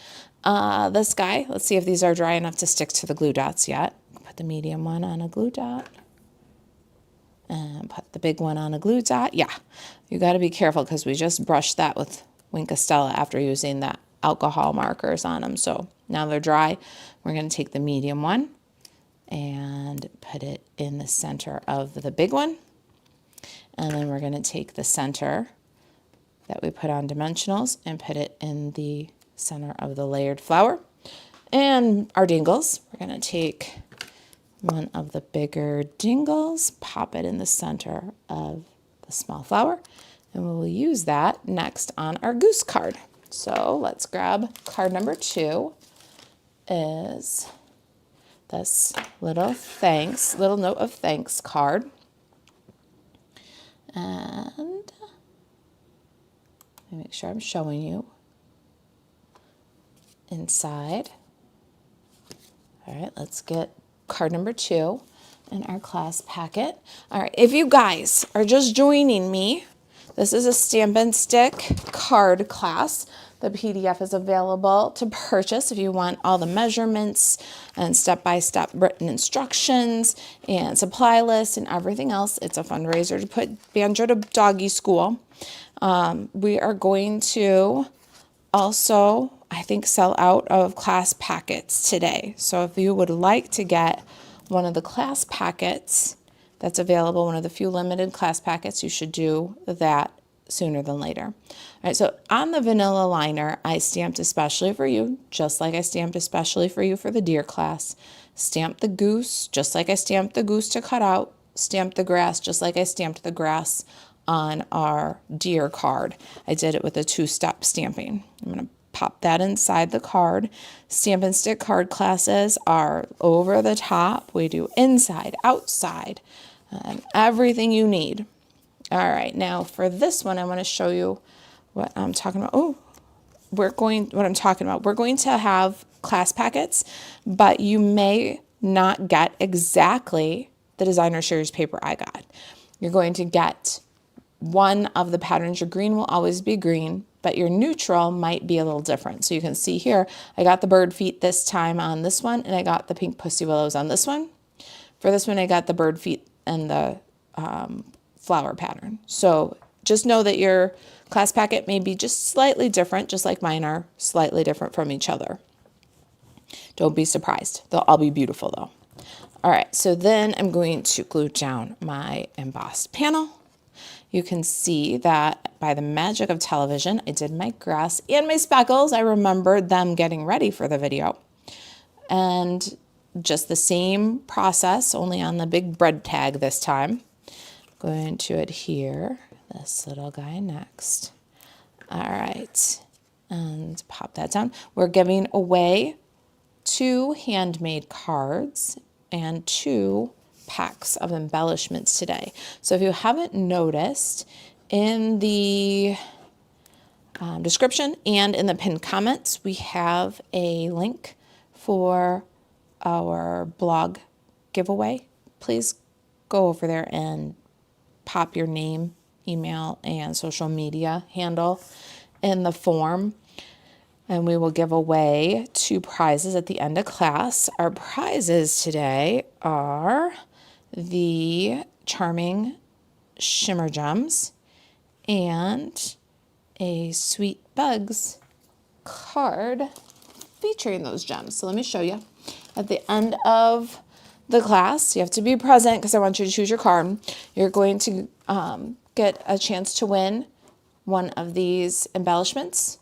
Speaker 1: This guy, let's see if these are dry enough to stick to the glue dots yet. Put the medium one on a glue dot. And put the big one on a glue dot. Yeah, you got to be careful because we just brushed that with Wink Estella after using that alcohol markers on them. So now they're dry. We're going to take the medium one and put it in the center of the big one. And then we're going to take the center that we put on dimensionals and put it in the center of the layered flower. And our dingles, we're going to take one of the bigger dingles, pop it in the center of the small flower, and we will use that next on our goose card. So let's grab card number 2 is this little note of thanks card. And let me make sure I'm showing you inside. All right, let's get card number 2 in our class packet. All right, if you guys are just joining me, this is a Stampin' Stick card class. The PDF is available to purchase if you want all the measurements and step-by-step written instructions and supply lists and everything else. It's a fundraiser to put Banjo to Doggy School. We are going to also, I think, sell out of class packets today. So if you would like to get one of the class packets that's available, one of the few limited class packets, you should do that sooner than later. All right, so on the vanilla liner, I stamped especially for you, just like I stamped especially for you for the deer class. Stamped the goose, just like I stamped the goose to cut out. Stamped the grass, just like I stamped the grass on our deer card. I did it with a 2-step stamping. I'm going to pop that inside the card. Stampin' Stick card classes are over the top. We do inside, outside, and everything you need. All right, now for this one, I want to show you what I'm talking about. What I'm talking about. We're going to have class packets, but you may not get exactly the designer series paper I got. You're going to get one of the patterns. Your green will always be green, but your neutral might be a little different. So you can see here, I got the bird feet this time on this one, and I got the pink pussy willows on this one. For this one, I got the bird feet and the flower pattern. So just know that your class packet may be just slightly different, just like mine are slightly different from each other. Don't be surprised. They'll all be beautiful though. All right, so then I'm going to glue down my embossed panel. You can see that by the magic of television, I did my grass and my speckles. I remembered them getting ready for the video. And just the same process, only on the big bread tag this time. Going to adhere this little guy next. All right, and pop that down. We're giving away 2 handmade cards and 2 packs of embellishments today. So if you haven't noticed, in the description and in the pinned comments, we have a link for our blog giveaway. Please go over there and pop your name, email, and social media handle in the form, and we will give away 2 prizes at the end of class. Our prizes today are the Charming Shimmer Gems and a Sweet Bugs card featuring those gems. So let me show you. At the end of the class, you have to be present because I want you to choose your card. You're going to get a chance to win one of these embellishments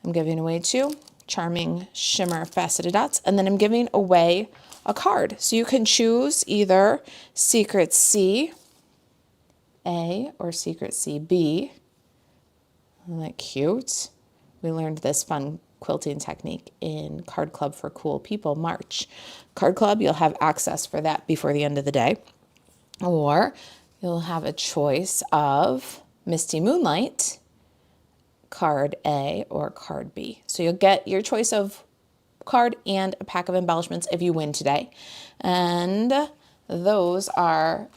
Speaker 1: I'm giving away 2 Charming Shimmer Faceted Dots, and then I'm giving away a card. So you can choose either Secret C A or Secret C B. Isn't that cute? We learned this fun quilting technique in Card Club for Cool People March. Card Club, you'll have access for that before the end of the day. Or you'll have a choice of Misty Moonlight, card A or card B. So you'll get your choice of card and a pack of embellishments if you win today. And those are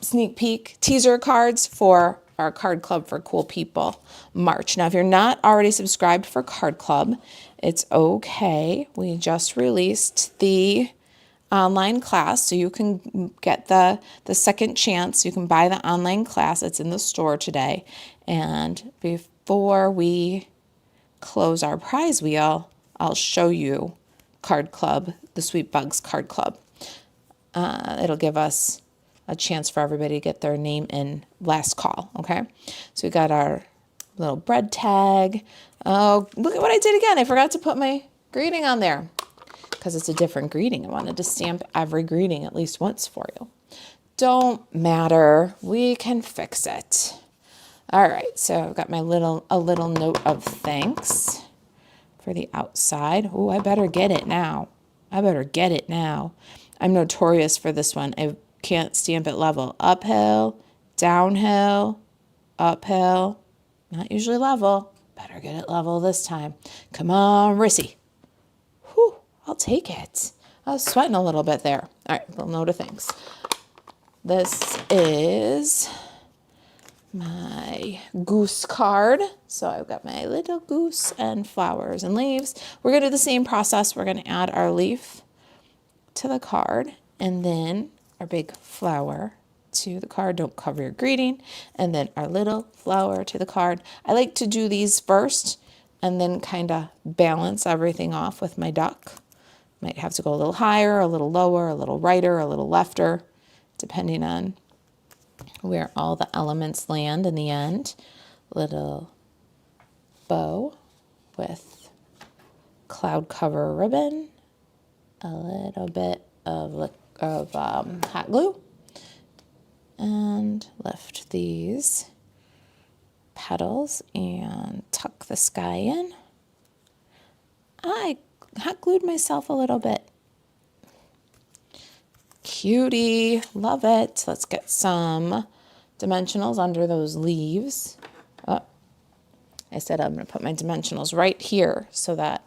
Speaker 1: sneak peek teaser cards for our Card Club for Cool People March. Now, if you're not already subscribed for Card Club, it's okay. We just released the online class, so you can get the second chance. You can buy the online class. It's in the store today. And before we close our prize wheel, I'll show you Card Club, the Sweet Bugs Card Club. It'll give us a chance for everybody to get their name in last call, okay? So we got our little bread tag. Oh, look at what I did again. I forgot to put my greeting on there because it's a different greeting. I wanted to stamp every greeting at least once for you. Don't matter. We can fix it. All right, so I've got my a little note of thanks for the outside. Oh, I better get it now. I'm notorious for this one. I can't stamp it level. Uphill, downhill, uphill. Not usually level. Better get it level this time. Come on, Rissy. Whew, I'll take it. I was sweating a little bit there. All right, little note of thanks. This is my goose card. So I've got my little goose and flowers and leaves. We're going to do the same process. We're going to add our leaf to the card and then our big flower to the card. Don't cover your greeting. And then our little flower to the card. I like to do these first and then kind of balance everything off with my duck. Might have to go a little higher, a little lower, a little righter, a little lefter, depending on where all the elements land in the end. Little bow with cloud cover ribbon, a little bit of hot glue, and lift these petals and tuck the sky in. I hot glued myself a little bit. Cutie, love it. Let's get some dimensionals under those leaves. Oh, I said I'm going to put my dimensionals right here so that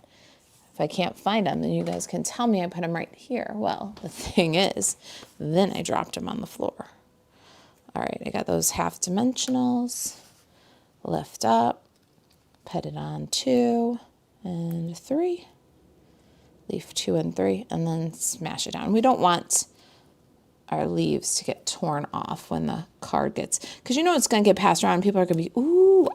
Speaker 1: if I can't find them, then you guys can tell me I put them right here. Well, the thing is, then I dropped them on the floor. All right, I got those half dimensionals. Lift up, put it on 2 and 3. Leaf 2 and 3, and then smash it down. We don't want our leaves to get torn off when the card gets, because you know it's going to get passed around. People are going to be, ooh,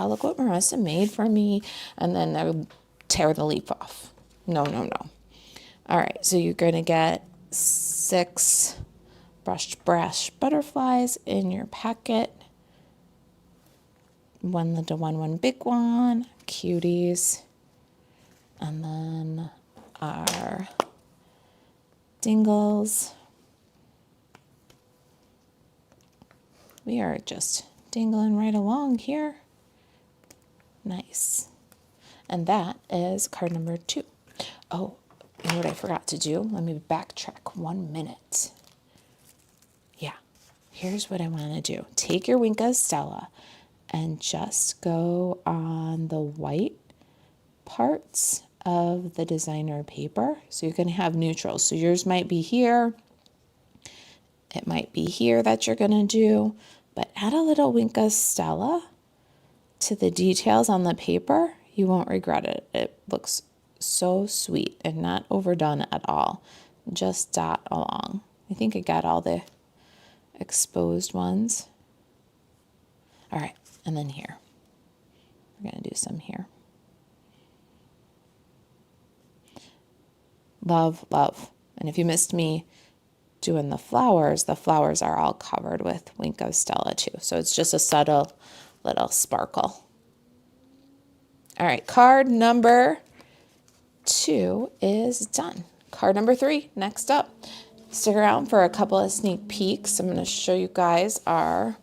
Speaker 1: look what Marissa made for me. And then they'll tear the leaf off. No. All right, so you're going to get 6 brushed brass butterflies in your packet. 1 little one, 1 big one, cuties. And then our dingles. We are just dingling right along here. Nice. And that is card number 2. Oh, you know what I forgot to do? Let me backtrack 1 minute. Yeah, here's what I want to do. Take your Winka Stella and just go on the white parts of the designer paper. So you're going to have neutrals. So yours might be here. It might be here that you're going to do. But add a little Winka Stella to the details on the paper. You won't regret it. It looks so sweet and not overdone at all. Just dot along. I think I got all the exposed ones. All right, and then here. We're going to do some here. Love, love. And if you missed me doing the flowers are all covered with Winko Stella too. So it's just a subtle little sparkle. All right, card number 2 is done. Card number 3, next up. Stick around for a couple of sneak peeks. I'm going to show you guys our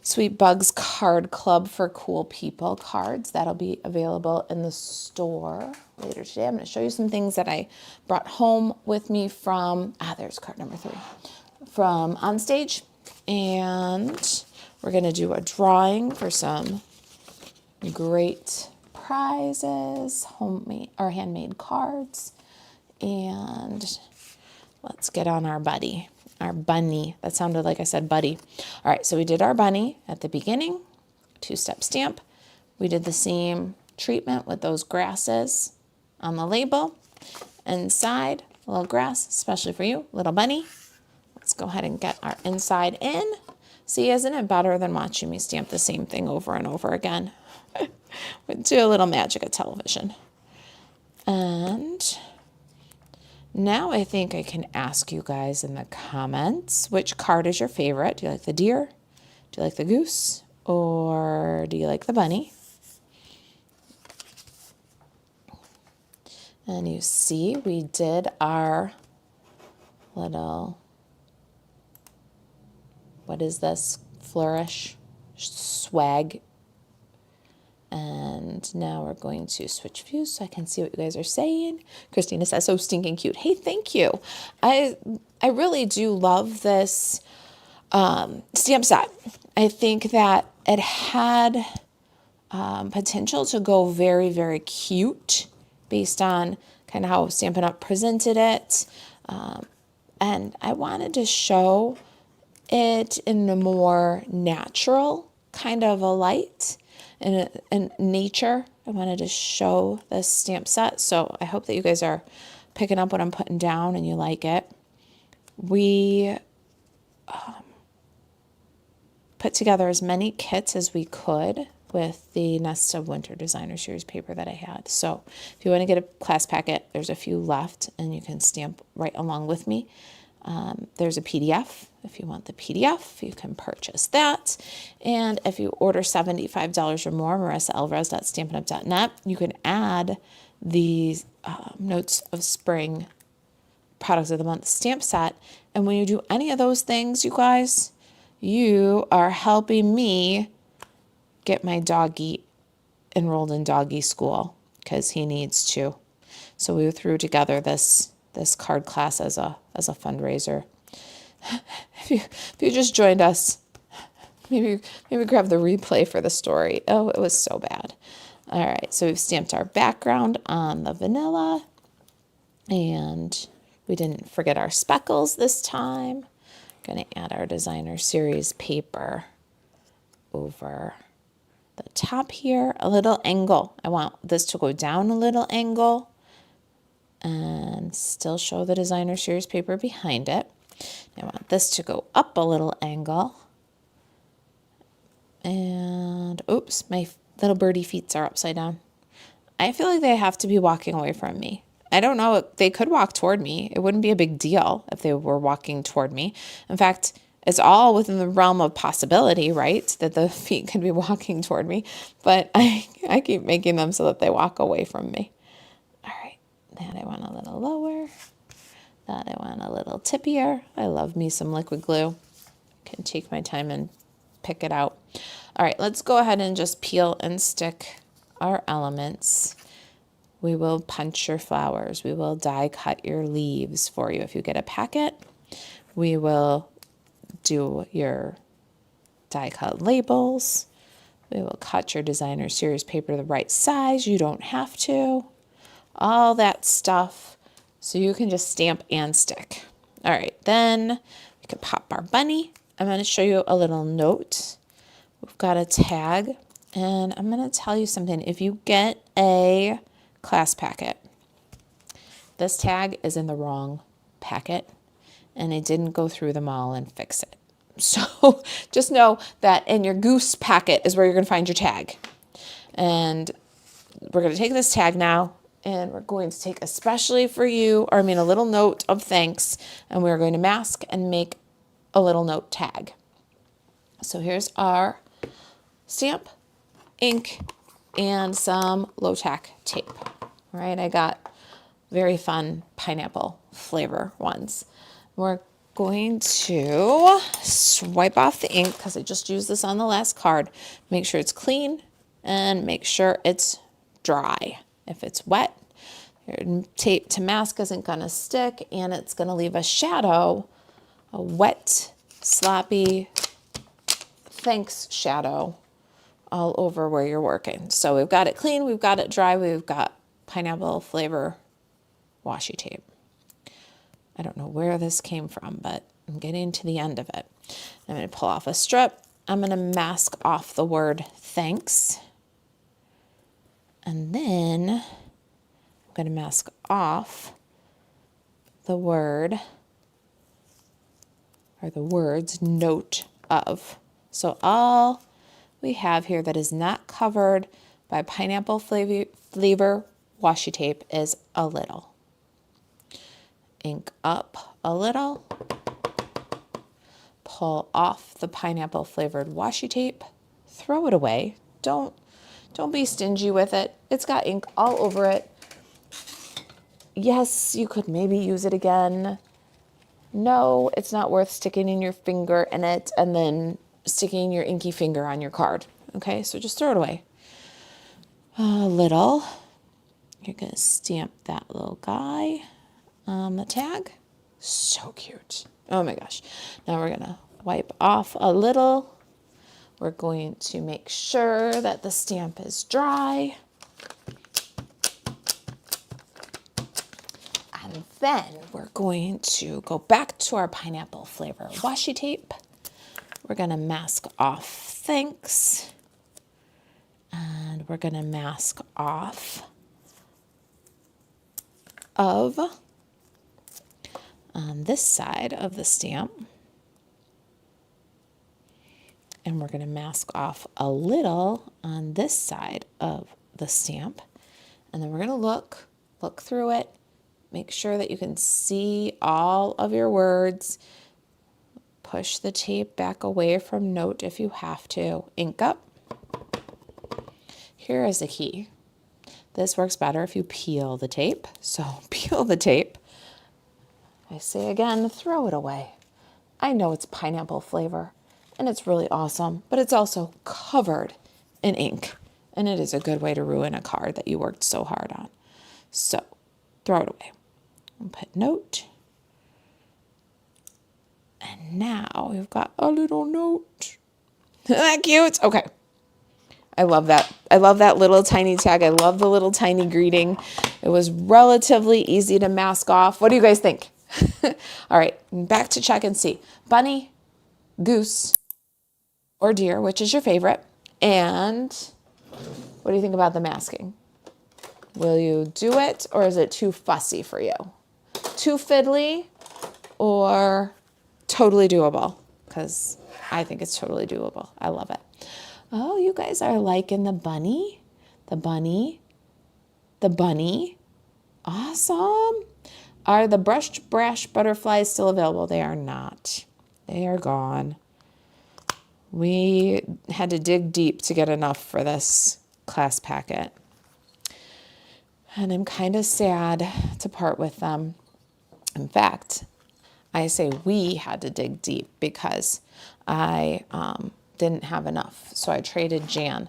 Speaker 1: Sweet Bugs Card Club for Cool People cards. That'll be available in the store later today. I'm going to show you some things that I brought home with me from, there's card number 3, from Onstage. And we're going to do a drawing for some great prizes, homemade or handmade cards. And let's get on our bunny. That sounded like I said buddy. All right, so we did our bunny at the beginning, 2-step stamp. We did the same treatment with those grasses on the label. Inside, a little grass, especially for you, little bunny. Let's go ahead and get our inside in. See, isn't it better than watching me stamp the same thing over and over again? Do a little magic of television. And now I think I can ask you guys in the comments, which card is your favorite? Do you like the deer? Do you like the goose? Or do you like the bunny? And you see, we did our little, what is this? Flourish, swag. And now we're going to switch views so I can see what you guys are saying. Christina says, so stinking cute. Hey, thank you. I really do love this stamp set. I think that it had potential to go very, very cute based on kind of how Stampin' Up! Presented it. And I wanted to show it in a more natural kind of a light. In nature, I wanted to show this stamp set. So I hope that you guys are picking up what I'm putting down and you like it. We put together as many kits as we could with the Nest of Winter Designer Series paper that I had. So if you want to get a class packet, there's a few left and you can stamp right along with me. There's a PDF. If you want the PDF, you can purchase that. And if you order $75 or more, marisaAlvarez.stampinup.net, you can add the Notes of Spring Products of the Month stamp set. And when you do any of those things, you guys, you are helping me get my doggy enrolled in doggy school because he needs to. So we threw together this card class as a fundraiser. If you just joined us, maybe grab the replay for the story. Oh, it was so bad. All right, so we've stamped our background on the vanilla, and we didn't forget our speckles this time. Going to add our Designer Series paper over the top here, a little angle. I want this to go down a little angle and still show the Designer Series paper behind it. I want this to go up a little angle. And oops, my little birdie feet are upside down. I feel like they have to be walking away from me. I don't know, they could walk toward me. It wouldn't be a big deal if they were walking toward me. In fact, it's all within the realm of possibility, right? That the feet could be walking toward me. But I keep making them so that they walk away from me. All right, that I want a little lower. That I want a little tippier. I love me some liquid glue. Can take my time and pick it out. All right, let's go ahead and just peel and stick our elements. We will punch your flowers. We will die cut your leaves for you. If you get a packet, we will do your die cut labels. We will cut your Designer Series paper the right size. You don't have to. All that stuff. So you can just stamp and stick. All right, then we can pop our bunny. I'm going to show you a little note. We've got a tag, and I'm going to tell you something. If you get a class packet, this tag is in the wrong packet, and I didn't go through them all and fix it. So just know that in your goose packet is where you're going to find your tag. And we're going to take this tag now, and we're going to take especially for you, a little note of thanks, and we're going to mask and make a little note tag. So here's our stamp, ink, and some low-tack tape. All right, I got very fun pineapple flavor ones. We're going to wipe off the ink because I just used this on the last card. Make sure it's clean and make sure it's dry. If it's wet, your tape to mask isn't going to stick and it's going to leave a shadow, a wet, sloppy thanks shadow all over where you're working. So we've got it clean, we've got it dry, we've got pineapple flavor washi tape. I don't know where this came from, but I'm getting to the end of it. I'm going to pull off a strip. I'm going to mask off the word thanks. And then I'm going to mask off the word, or the words, note of. So all we have here that is not covered by pineapple flavor washi tape is a little. Ink up a little, pull off the pineapple flavored washi tape, throw it away. Don't be stingy with it. It's got ink all over it. Yes, you could maybe use it again. No, it's not worth sticking in your finger in it and then sticking your inky finger on your card. Okay, so just throw it away. A little. You're going to stamp that little guy on the tag. So cute. Oh my gosh. Now we're going to wipe off a little. We're going to make sure that the stamp is dry. And then we're going to go back to our pineapple flavor washi tape. We're going to mask off thanks. And we're going to mask off of on this side of the stamp. And we're going to mask off a little on this side of the stamp. And then we're going to look through it, make sure that you can see all of your words. Push the tape back away from note if you have to. Ink up. Here is the key. This works better if you peel the tape. So peel the tape. I say again, throw it away. I know it's pineapple flavor and it's really awesome, but it's also covered in ink and it is a good way to ruin a card that you worked so hard on. So throw it away and put note. And now we've got a little note. Isn't that cute? Okay. I love that. I love that little tiny tag. I love the little tiny greeting. It was relatively easy to mask off. What do you guys think? All right, back to check and see. Bunny, goose, or deer, which is your favorite? And what do you think about the masking? Will you do it, or is it too fussy for you? Too fiddly, or totally doable? Because I think it's totally doable. I love it. Oh, you guys are liking the bunny? The bunny? The bunny? Awesome. Are the brushed brash butterflies still available? They are not. They are gone. We had to dig deep to get enough for this class packet. And I'm kind of sad to part with them. In fact, I say we had to dig deep because I didn't have enough. So I traded Jan.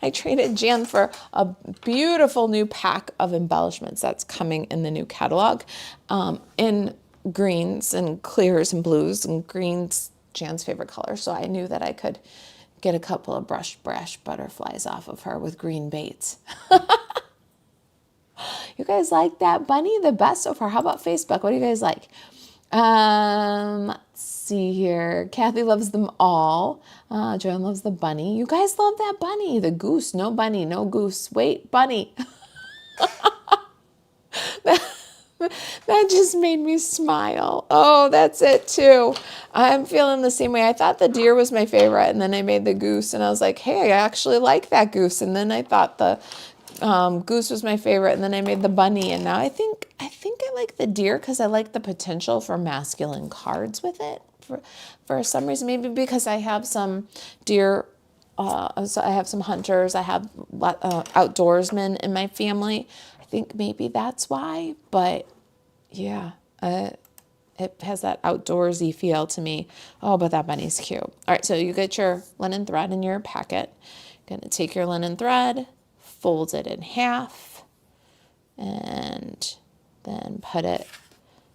Speaker 1: I traded Jan for a beautiful new pack of embellishments that's coming in the new catalog in greens and clears and blues, and greens Jan's favorite color. So I knew that I could get a couple of brushed brash butterflies off of her with green baits. You guys like that bunny the best so far? How about Facebook? What do you guys like? Let's see here. Kathy loves them all. Joan loves the bunny. You guys love that bunny. The goose. No bunny, no goose. Wait, bunny. That just made me smile. Oh, that's it too. I'm feeling the same way. I thought the deer was my favorite, and then I made the goose, and I was like, hey, I actually like that goose. And then I thought the goose was my favorite, and then I made the bunny, and now I think I like the deer because I like the potential for masculine cards with it for some reason. Maybe because I have some deer So I have some hunters. I have outdoorsmen in my family. I think maybe that's why. But yeah, it has that outdoorsy feel to me. Oh, but that bunny's cute. All right, so you get your linen thread in your packet. You're going to take your linen thread, fold it in half, and then put it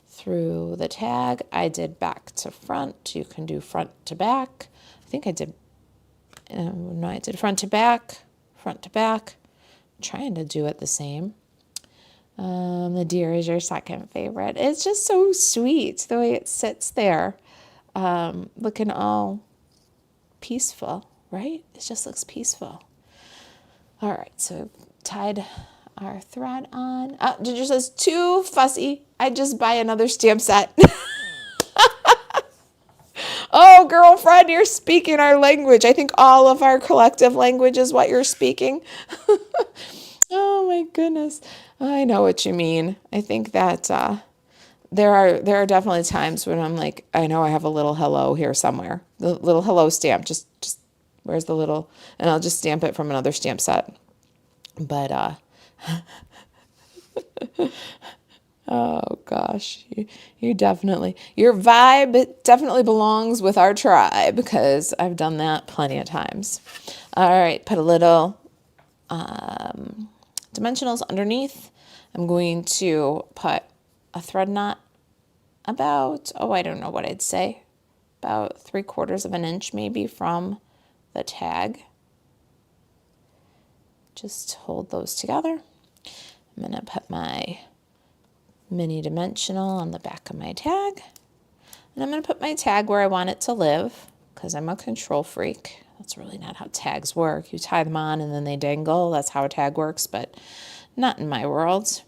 Speaker 1: through the tag. I did back to front. You can do front to back. I think I did, no, I did front to back, front to back. I'm trying to do it the same. The deer is your second favorite. It's just so sweet the way it sits there, looking all peaceful, right? It just looks peaceful. All right, so tied our thread on. Ginger says, too fussy. I just buy another stamp set. Oh, girlfriend, you're speaking our language. I think all of our collective language is what you're speaking. Oh my goodness. I know what you mean. I think that there are definitely times when I'm like, I know I have a little hello here somewhere. The little hello stamp. Just where's the little, and I'll just stamp it from another stamp set. But oh gosh, you definitely, your vibe definitely belongs with our tribe, because I've done that plenty of times. All right, put a little dimensionals underneath. I'm going to put a thread knot about, I don't know what I'd say, about 3/4 of an inch maybe from the tag. Just hold those together. I'm going to put my mini dimensional on the back of my tag. And I'm going to put my tag where I want it to live, because I'm a control freak. That's really not how tags work. You tie them on and then they dangle. That's how a tag works, but not in my world.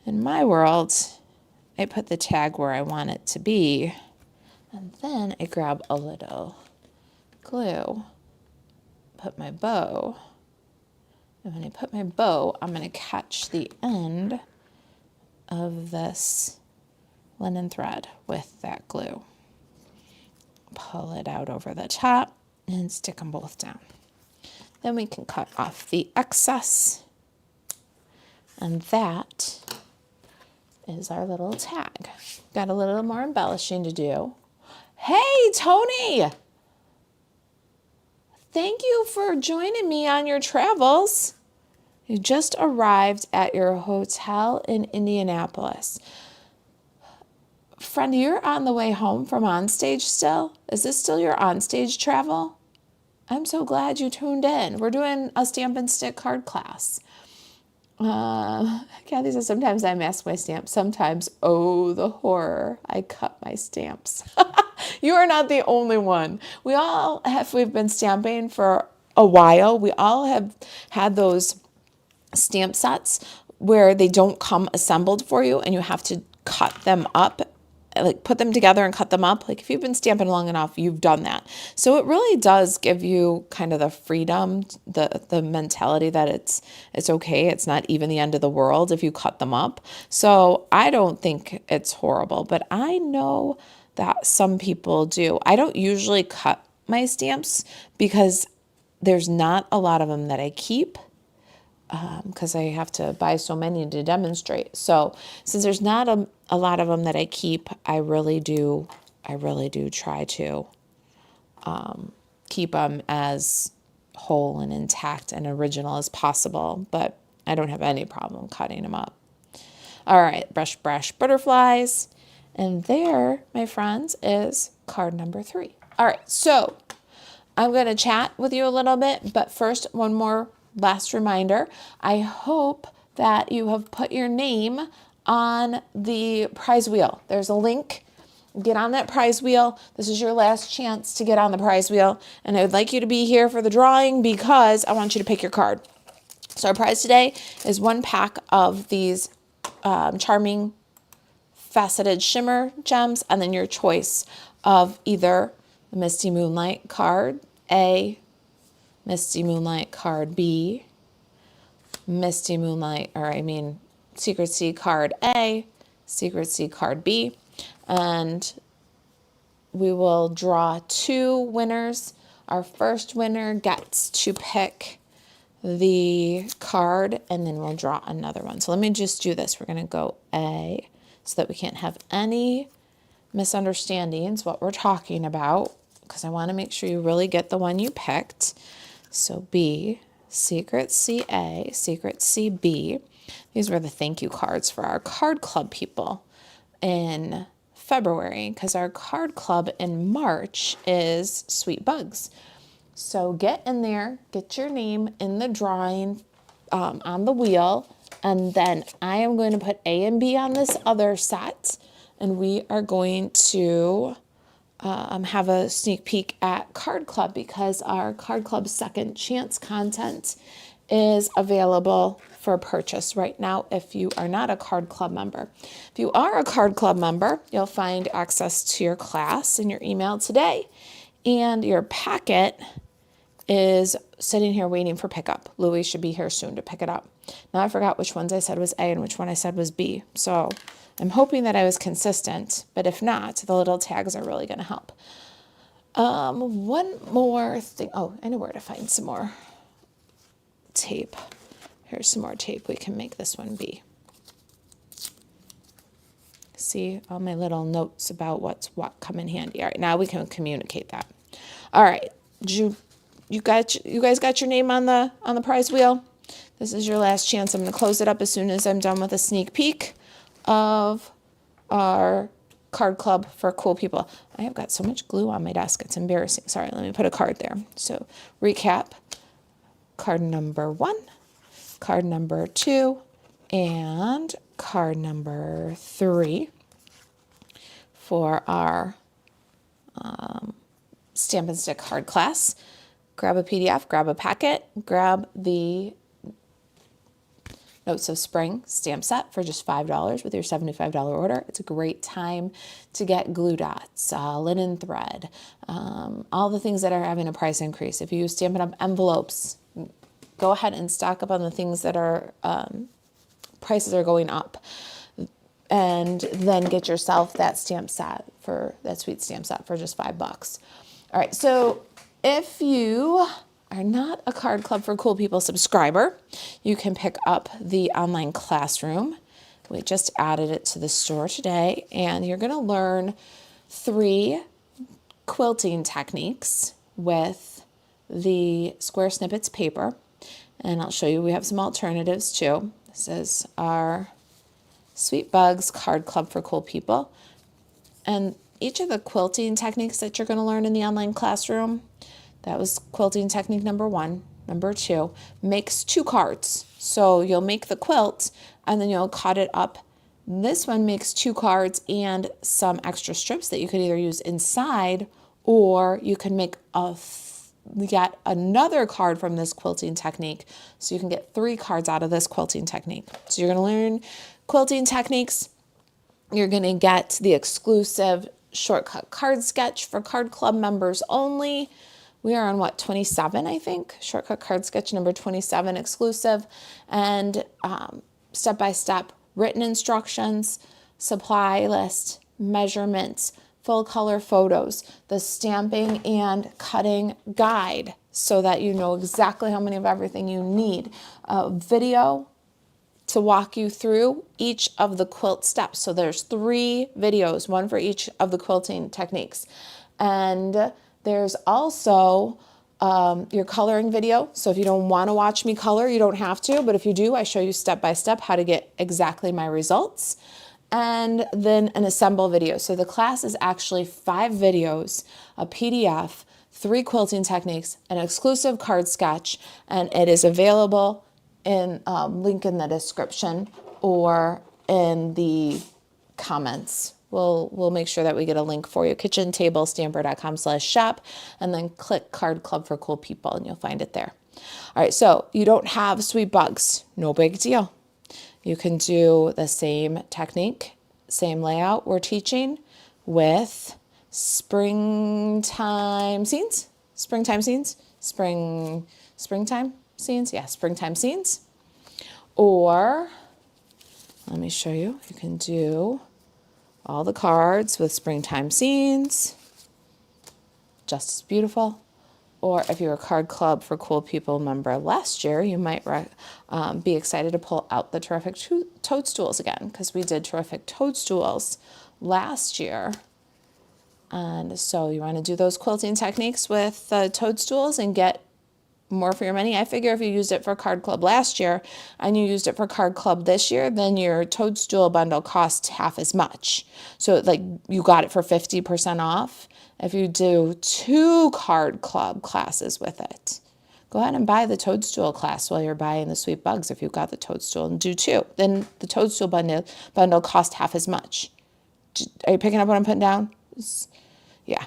Speaker 1: In my world, I put the tag where I want it to be, and then I grab a little glue, put my bow, and when I put my bow, I'm going to catch the end of this linen thread with that glue. Pull it out over the top and stick them both down. Then we can cut off the excess, and that is our little tag. Got a little more embellishing to do. Hey, Tony! Thank you for joining me on your travels. You just arrived at your hotel in Indianapolis. Friend, you're on the way home from onstage still? Is this still your onstage travel? I'm so glad you tuned in. We're doing a stamp and stick card class. Kathy says, sometimes I mask my stamps. Sometimes, oh, the horror, I cut my stamps. You are not the only one. We've been stamping for a while. We all have had those stamp sets where they don't come assembled for you and you have to cut them up, like put them together and cut them up. Like if you've been stamping long enough, you've done that. So it really does give you kind of the freedom, the mentality that it's okay. It's not even the end of the world if you cut them up. So I don't think it's horrible, but I know that some people do. I don't usually cut my stamps because there's not a lot of them that I keep, because I have to buy so many to demonstrate. So since there's not a lot of them that I keep, I really do try to keep them as whole and intact and original as possible, but I don't have any problem cutting them up. All right, brush, butterflies. And there, my friends, is card number 3. All right, so I'm going to chat with you a little bit, but first, one more last reminder. I hope that you have put your name on the prize wheel. There's a link. Get on that prize wheel. This is your last chance to get on the prize wheel, and I would like you to be here for the drawing because I want you to pick your card. So our prize today is 1 pack of these charming faceted shimmer gems, and then your choice of either the Misty Moonlight card A, Misty Moonlight card B, Secret Sea card A, Secret Sea card B, and we will draw 2 winners Our first winner gets to pick the card, and then we'll draw another one. So let me just do this. We're going to go A so that we can't have any misunderstandings what we're talking about, because I want to make sure you really get the one you picked. So B, Secret CA, Secret CB. These were the thank you cards for our card club people in February, because our card club in March is Sweet Bugs. So get in there, get your name in the drawing on the wheel, and then I am going to put A and B on this other set, and we are going to have a sneak peek at Card Club, because our Card Club Second Chance content is available for purchase right now if you are not a Card Club member. If you are a Card Club member, you'll find access to your class in your email today, and your packet is sitting here waiting for pickup. Louis should be here soon to pick it up. Now I forgot which ones I said was A and which one I said was B. So I'm hoping that I was consistent, but if not, the little tags are really going to help. One more thing. Oh, I know where to find some more tape. Here's some more tape. We can make this one B. See, all my little notes about what's what come in handy. All right, now we can communicate that. All right, you guys got your name on the prize wheel? This is your last chance. I'm going to close it up as soon as I'm done with a sneak peek of our card club for cool people. I have got so much glue on my desk. It's embarrassing. Sorry, let me put a card there. So recap, card number 1, card number 2, and card number 3 for our Stamp and Stick card class. Grab a PDF, grab a packet, grab the Notes of Spring stamp set for just $5 with your $75 order. It's a great time to get glue dots, linen thread, all the things that are having a price increase. If you use Stampin' Up envelopes, go ahead and stock up on the things that are prices are going up, and then get yourself that stamp set for that sweet stamp set for just $5. All right, so if you are not a Card Club for Cool People subscriber, you can pick up the online classroom. We just added it to the store today, and you're going to learn 3 quilting techniques with the Square Snippets paper, and I'll show you we have some alternatives too. This is our Sweet Bugs Card Club for Cool People, and each of the quilting techniques that you're going to learn in the online classroom, that was quilting technique number 1. Number 2, makes 2 cards. So you'll make the quilt and then you'll cut it up. This one makes 2 cards and some extra strips that you could either use inside, or you can make yet another card from this quilting technique. So you can get 3 cards out of this quilting technique. So you're going to learn quilting techniques. You're going to get the exclusive shortcut card sketch for Card Club members only. We are on 27, I think. Shortcut card sketch number 27 exclusive, and step-by-step written instructions, supply list, measurements, full color photos, the stamping and cutting guide so that you know exactly how many of everything you need. A video to walk you through each of the quilt steps. So there's 3 videos, 1 for each of the quilting techniques. And there's also your coloring video. So if you don't want to watch me color, you don't have to. But if you do, I show you step by step how to get exactly my results. And then an assemble video. So the class is actually 5 videos, a PDF, 3 quilting techniques, an exclusive card sketch, and it is available in link in the description or in the comments. We'll make sure that we get a link for you, kitchentablestamper.com/shop, and then click Card Club for Cool People, and you'll find it there. All right, so you don't have Sweet Bugs, no big deal. You can do the same technique, same layout we're teaching with springtime scenes, springtime scenes. Or let me show you. You can do all the cards with springtime scenes, just as beautiful. Or if you're a Card Club for Cool People member last year, you might be excited to pull out the Terrific Toadstools again, because we did Terrific Toadstools last year. And so you want to do those quilting techniques with the toadstools and get more for your money. I figure if you used it for Card Club last year and you used it for Card Club this year, then your toadstool bundle costs half as much. So like you got it for 50% off if you do 2 Card Club classes with it. Go ahead and buy the toadstool class while you're buying the sweet bugs if you've got the toadstool, and do 2. Then the toadstool bundle costs half as much. Are you picking up what I'm putting down? Yeah.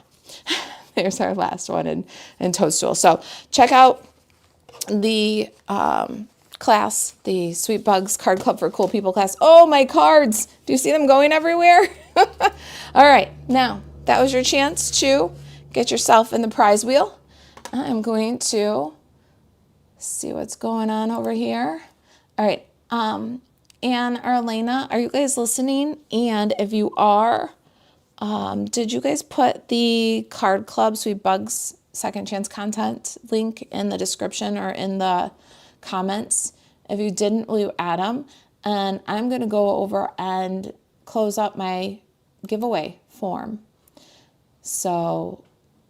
Speaker 1: There's our last one in toadstool. So check out the class, the Sweet Bugs Card Club for Cool People class. Oh, my cards. Do you see them going everywhere? All right. Now, that was your chance to get yourself in the prize wheel. I'm going to see what's going on over here. All right. Anne or Elena, are you guys listening? And if you are, did you guys put the Card Club Sweet Bugs Second Chance content link in the description or in the comments? If you didn't, will you add them? And I'm going to go over and close up my giveaway form. So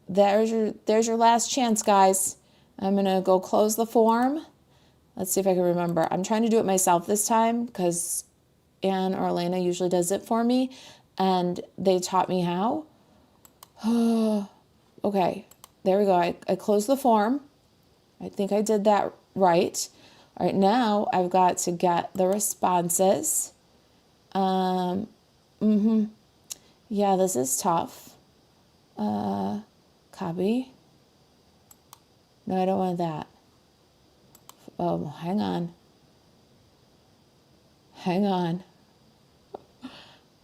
Speaker 1: there's your last chance, guys. I'm going to go close the form. Let's see if I can remember. I'm trying to do it myself this time because Anne or Elena usually does it for me, and they taught me how. Okay, there we go. I closed the form. I think I did that right. All right, now I've got to get the responses. Yeah, this is tough. Copy. No, I don't want that. Oh, hang on. Hang on.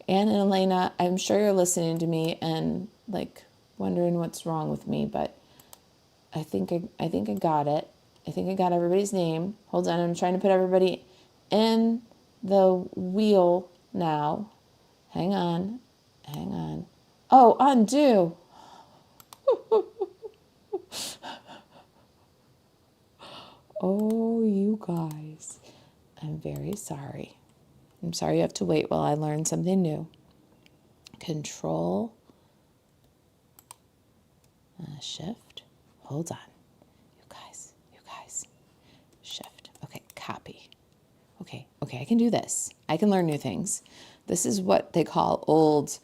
Speaker 1: Anne and Elena, I'm sure you're listening to me and like wondering what's wrong with me, but I think I got it. I think I got everybody's name. Hold on, I'm trying to put everybody in the wheel now. Hang on. Hang on. Oh, undo. Oh, you guys. I'm very sorry. I'm sorry you have to wait while I learn something new. Control, shift, hold on. You guys, shift. Okay, copy. Okay, I can do this. I can learn new things. This is what they call old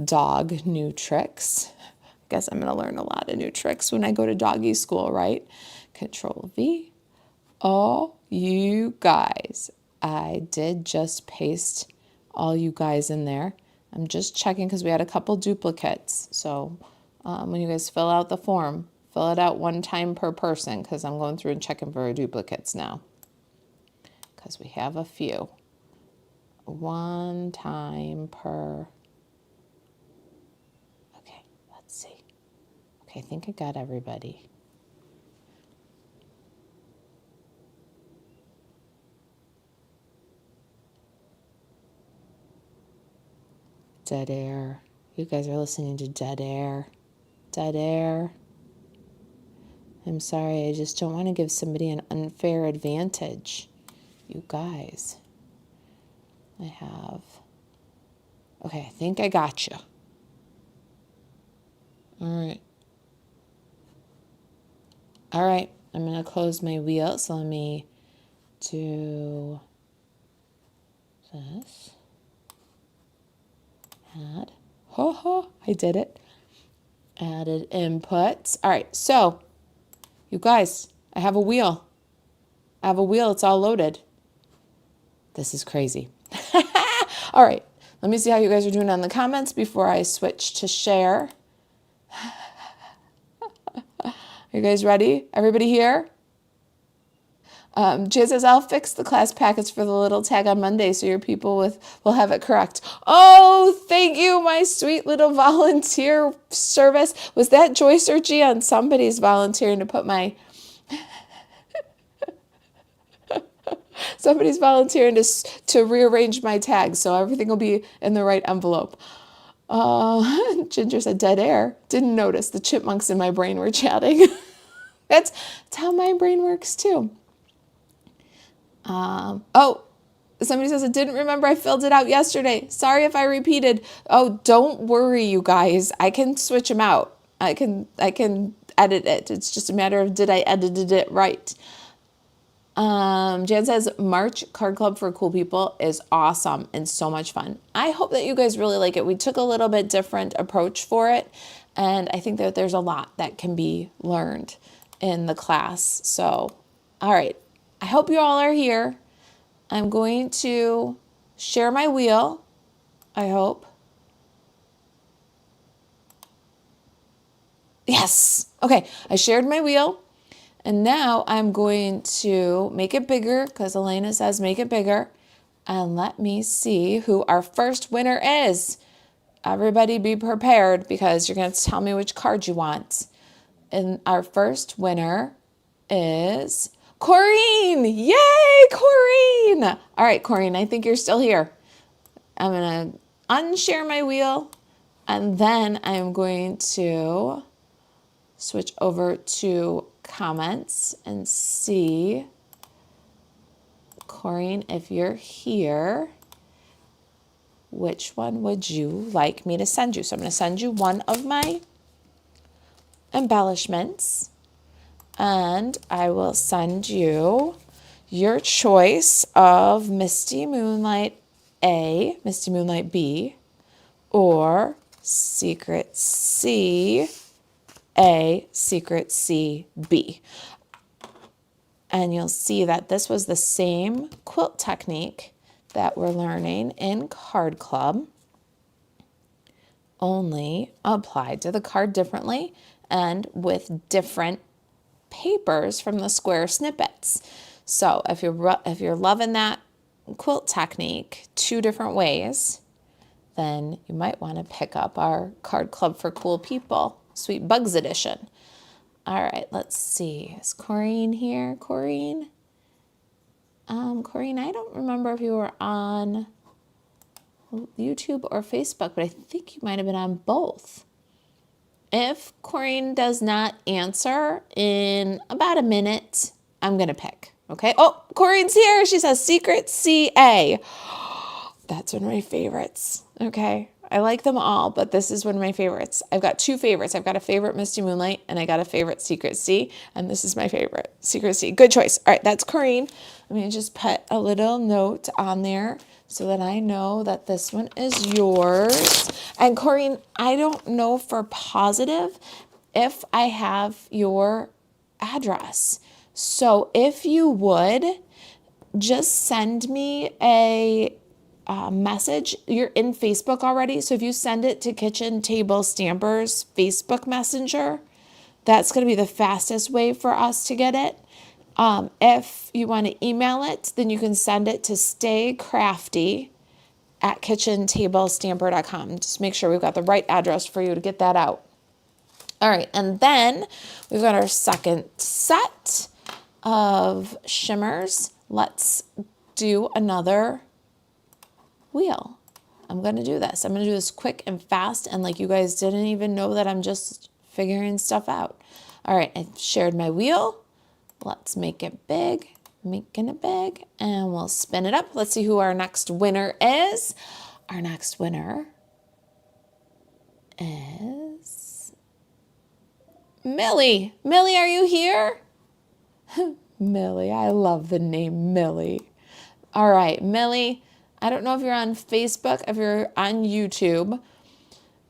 Speaker 1: dog new tricks. I guess I'm going to learn a lot of new tricks when I go to doggy school, right? Control V. Oh, you guys. I did just paste all you guys in there. I'm just checking because we had a couple duplicates. So when you guys fill out the form, fill it out one time per person because I'm going through and checking for duplicates now. Because we have a few. One time per. Okay, let's see. Okay, I think I got everybody. Dead air. You guys are listening to dead air. Dead air. I'm sorry, I just don't want to give somebody an unfair advantage. You guys. I have. Okay, I think I got you. All right, I'm going to close my wheel. So let me do this. Add. I did it. Added inputs. All right, so you guys, I have a wheel. It's all loaded. This is crazy. All right, let me see how you guys are doing on the comments before I switch to share. Are you guys ready? Everybody here? Jay says, I'll fix the class packets for the little tag on Monday so your people will have it correct. Oh, thank you, my sweet little volunteer service. Was that Joyce or Gian? Somebody's volunteering to put my... Somebody's volunteering to rearrange my tags so everything will be in the right envelope. Ginger said, dead air. Didn't notice. The chipmunks in my brain were chatting. That's how my brain works too. Oh, somebody says, I didn't remember I filled it out yesterday. Sorry if I repeated. Oh, don't worry, you guys. I can switch them out. I can edit it. It's just a matter of did I edited it right. Jan says, March Card Club for Cool People is awesome and so much fun. I hope that you guys really like it. We took a little bit different approach for it, and I think that there's a lot that can be learned in the class. So, all right. I hope you all are here. I'm going to share my wheel, I hope. Yes. Okay, I shared my wheel. And now I'm going to make it bigger because Elena says make it bigger. And let me see who our first winner is. Everybody be prepared because you're going to tell me which card you want. And our first winner is Corrine. Yay, Corrine. All right, Corrine, I think you're still here. I'm going to unshare my wheel. And then I'm going to switch over to comments and see, Corrine, if you're here, which one would you like me to send you? So I'm going to send you one of my embellishments, and I will send you your choice of Misty Moonlight A, Misty Moonlight B, or Secret C A, Secret C, B. And you'll see that this was the same quilt technique that we're learning in Card Club, only applied to the card differently and with different papers from the square snippets. So if you're loving that quilt technique 2 different ways, then you might want to pick up our Card Club for Cool People Sweet Bugs edition. All right, let's see. Is Corrine here? Corrine? Corrine, I don't remember if you were on YouTube or Facebook, but I think you might have been on both. If Corrine does not answer in about a minute, I'm going to pick. Okay? Oh, Corrine's here. She says Secret CA. That's one of my favorites. Okay? I like them all, but this is one of my favorites. I've got 2 favorites. I've got a favorite Misty Moonlight, and I got a favorite Secret C, and this is my favorite, Secret C. Good choice. All right, that's Corrine. I'm going to just put a little note on there so that I know that this one is yours. And Corrine, I don't know for positive if I have your address. So if you would, just send me a message. You're in Facebook already, so if you send it to Kitchen Table Stampers Facebook Messenger, that's going to be the fastest way for us to get it. If you want to email it, then you can send it to staycrafty@kitchentablestamper.com. Just make sure we've got the right address for you to get that out. All right, and then we've got our second set of shimmers. Let's do another wheel. I'm going to do this. I'm going to do this quick and fast, and like you guys didn't even know that I'm just figuring stuff out. All right, I've shared my wheel. Let's make it big, making it big, and we'll spin it up. Let's see who our next winner is. Our next winner is Millie. Millie, are you here? Millie, I love the name Millie. All right, Millie, I don't know if you're on Facebook, if you're on YouTube,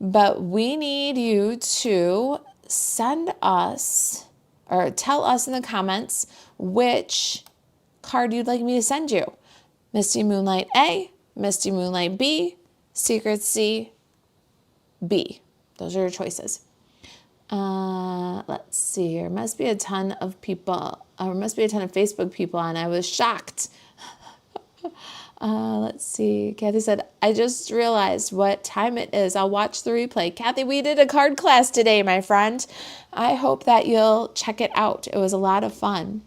Speaker 1: but we need you to send us or tell us in the comments which card you'd like me to send you. Misty Moonlight A, Misty Moonlight B, Secret C, B. Those are your choices. Let's see. There must be a ton of people. There must be a ton of Facebook people on. I was shocked. Let's see. Kathy said, I just realized what time it is. I'll watch the replay. Kathy, we did a card class today, my friend. I hope that you'll check it out. It was a lot of fun.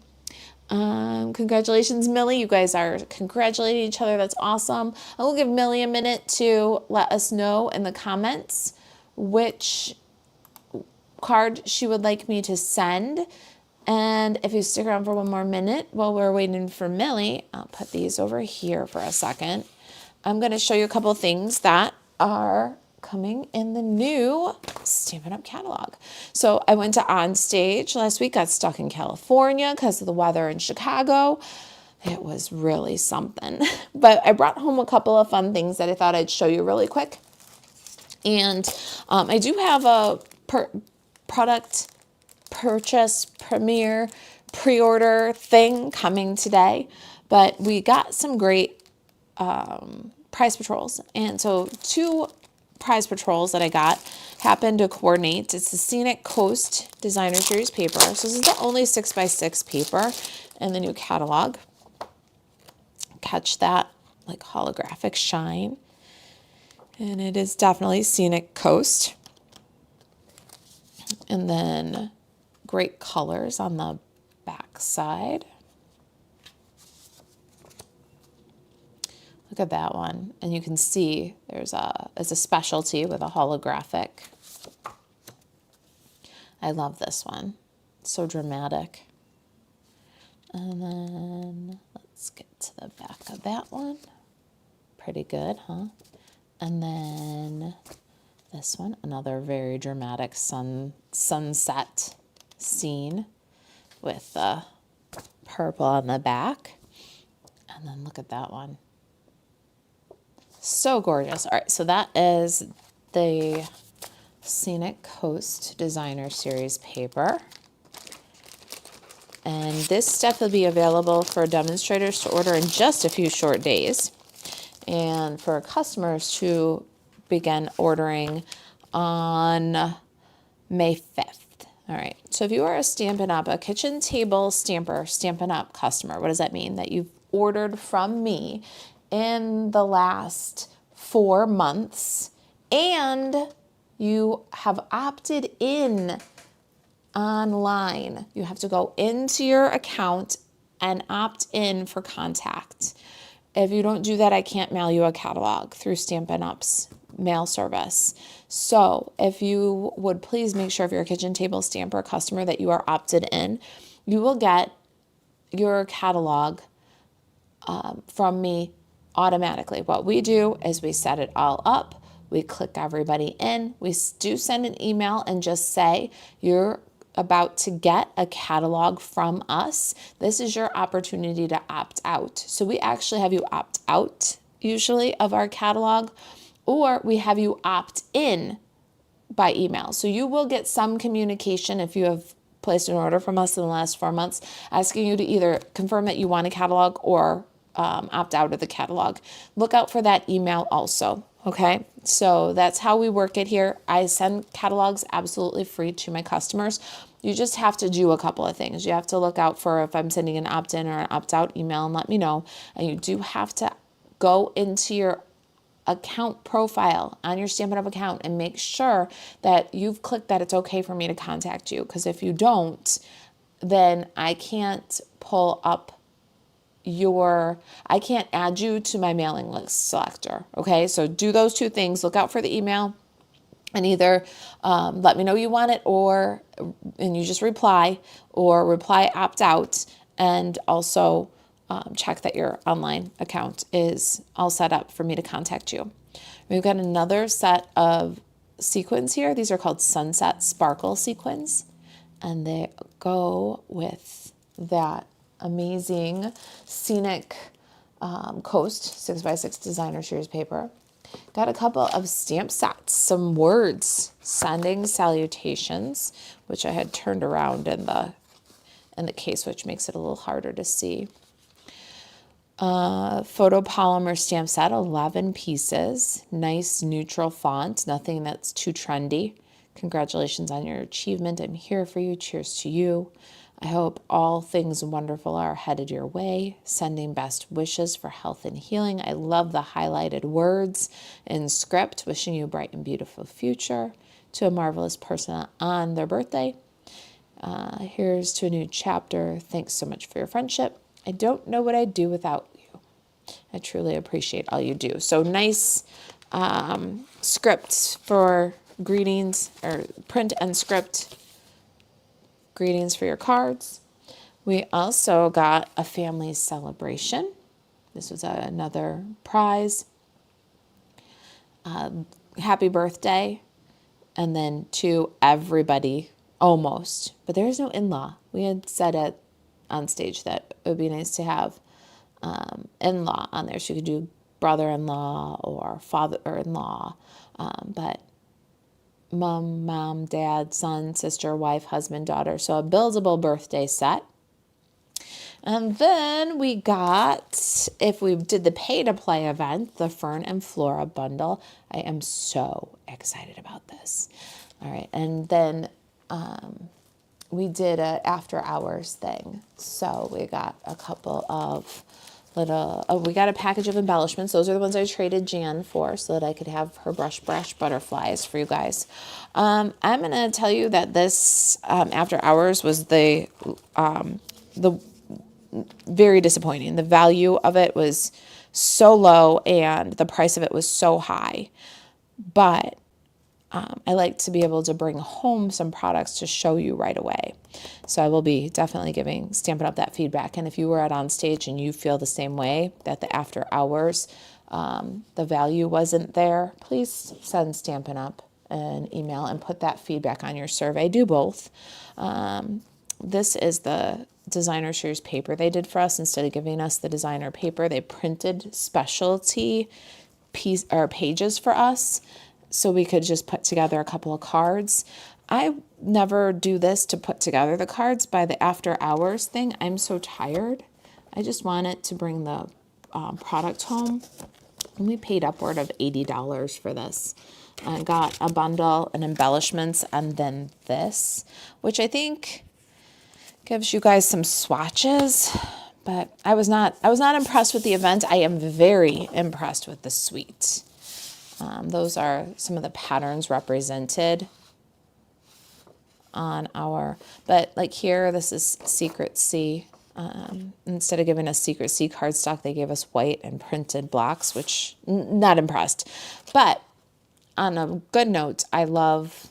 Speaker 1: Congratulations, Millie. You guys are congratulating each other. That's awesome. I will give Millie a minute to let us know in the comments which card she would like me to send. And if you stick around for one more minute while we're waiting for Millie, I'll put these over here for a second. I'm going to show you a couple of things that are coming in the new Stampin' Up! Catalog. So I went to On Stage last week, got stuck in California because of the weather in Chicago. It was really something. But I brought home a couple of fun things that I thought I'd show you really quick. And I do have a product purchase premiere pre-order thing coming today, but we got some great prize patrols. And so 2 prize patrols that I got happened to coordinate. It's the Scenic Coast Designer Series paper. So this is the only 6x6 paper in the new catalog. Catch that like holographic shine. And it is definitely Scenic Coast. And then great colors on the back side. Look at that one. And you can see there's a specialty with a holographic. I love this one. It's so dramatic. And then let's get to the back of that one. Pretty good, huh? And then this one, another very dramatic sunset scene with the purple on the back. And then look at that one. So gorgeous. All right, so that is the Scenic Coast Designer Series paper. And this stuff will be available for demonstrators to order in just a few short days, and for customers to begin ordering on May 5th. All right, so if you are a Stampin' Up, a kitchen table stamper Stampin' Up customer, what does that mean? That you've ordered from me in the last 4 months and you have opted in online. You have to go into your account and opt in for contact. If you don't do that, I can't mail you a catalog through Stampin' Up's mail service. So if you would please make sure if you're a kitchen table stamper customer that you are opted in, you will get your catalog from me automatically. What we do is we set it all up. We click everybody in. We do send an email and just say you're about to get a catalog from us. This is your opportunity to opt out. So we actually have you opt out usually of our catalog, or we have you opt in by email. So you will get some communication if you have placed an order from us in the last 4 months, asking you to either confirm that you want a catalog or opt out of the catalog. Look out for that email also. Okay, so that's how we work it here. I send catalogs absolutely free to my customers. You just have to do a couple of things. You have to look out for if I'm sending an opt-in or an opt-out email and let me know. And you do have to go into your account profile on your Stampin' Up! Account and make sure that you've clicked that it's okay for me to contact you. Because if you don't, then I can't pull up I can't add you to my mailing list selector. Okay, so do those 2 things. Look out for the email and either let me know you want it and you just reply, or reply opt out, and also check that your online account is all set up for me to contact you. We've got another set of sequins here. These are called Sunset Sparkle sequins, and they go with that amazing Scenic Coast 6x6 Designer Series paper. Got a couple of stamp sets, some words, sending salutations, which I had turned around in the case, which makes it a little harder to see. Photopolymer stamp set, 11 pieces, nice neutral font, nothing that's too trendy. Congratulations on your achievement. I'm here for you. Cheers to you. I hope all things wonderful are headed your way. Sending best wishes for health and healing. I love the highlighted words in script. Wishing you a bright and beautiful future. To a marvelous person on their birthday. Here's to a new chapter. Thanks so much for your friendship. I don't know what I'd do without you. I truly appreciate all you do. So nice script for greetings, or print and script greetings for your cards. We also got a family celebration. This was another prize. Happy birthday. And then to everybody, almost. But there's no in-law. We had said it on stage that it would be nice to have in-law on there. So you could do brother-in-law or father-in-law. But mom, dad, son, sister, wife, husband, daughter. So a buildable birthday set. And then we got, if we did the pay-to-play event, the Fern and Flora bundle. I am so excited about this. All right, and then we did an after-hours thing. So we got a couple of we got a package of embellishments. Those are the ones I traded Jan for so that I could have her brush butterflies for you guys. I'm going to tell you that this after-hours was the very disappointing. The value of it was so low and the price of it was so high. But I like to be able to bring home some products to show you right away. So I will be definitely giving Stampin' Up! That feedback. And if you were on stage and you feel the same way, that the after hours, the value wasn't there, please send Stampin' Up! An email and put that feedback on your survey. Do both. This is the designer series paper they did for us. Instead of giving us the designer paper, they printed specialty pages for us so we could just put together a couple of cards. I never do this to put together the cards by the after hours thing. I'm so tired. I just wanted to bring the product home. And we paid upward of $80 for this. I got a bundle and embellishments and then this, which I think gives you guys some swatches, but I was not impressed with the event. I am very impressed with the suite. Those are some of the patterns represented on but like here, this is Secret C. Instead of giving us Secret C cardstock, they gave us white and printed blocks, which not impressed. But on a good note, I love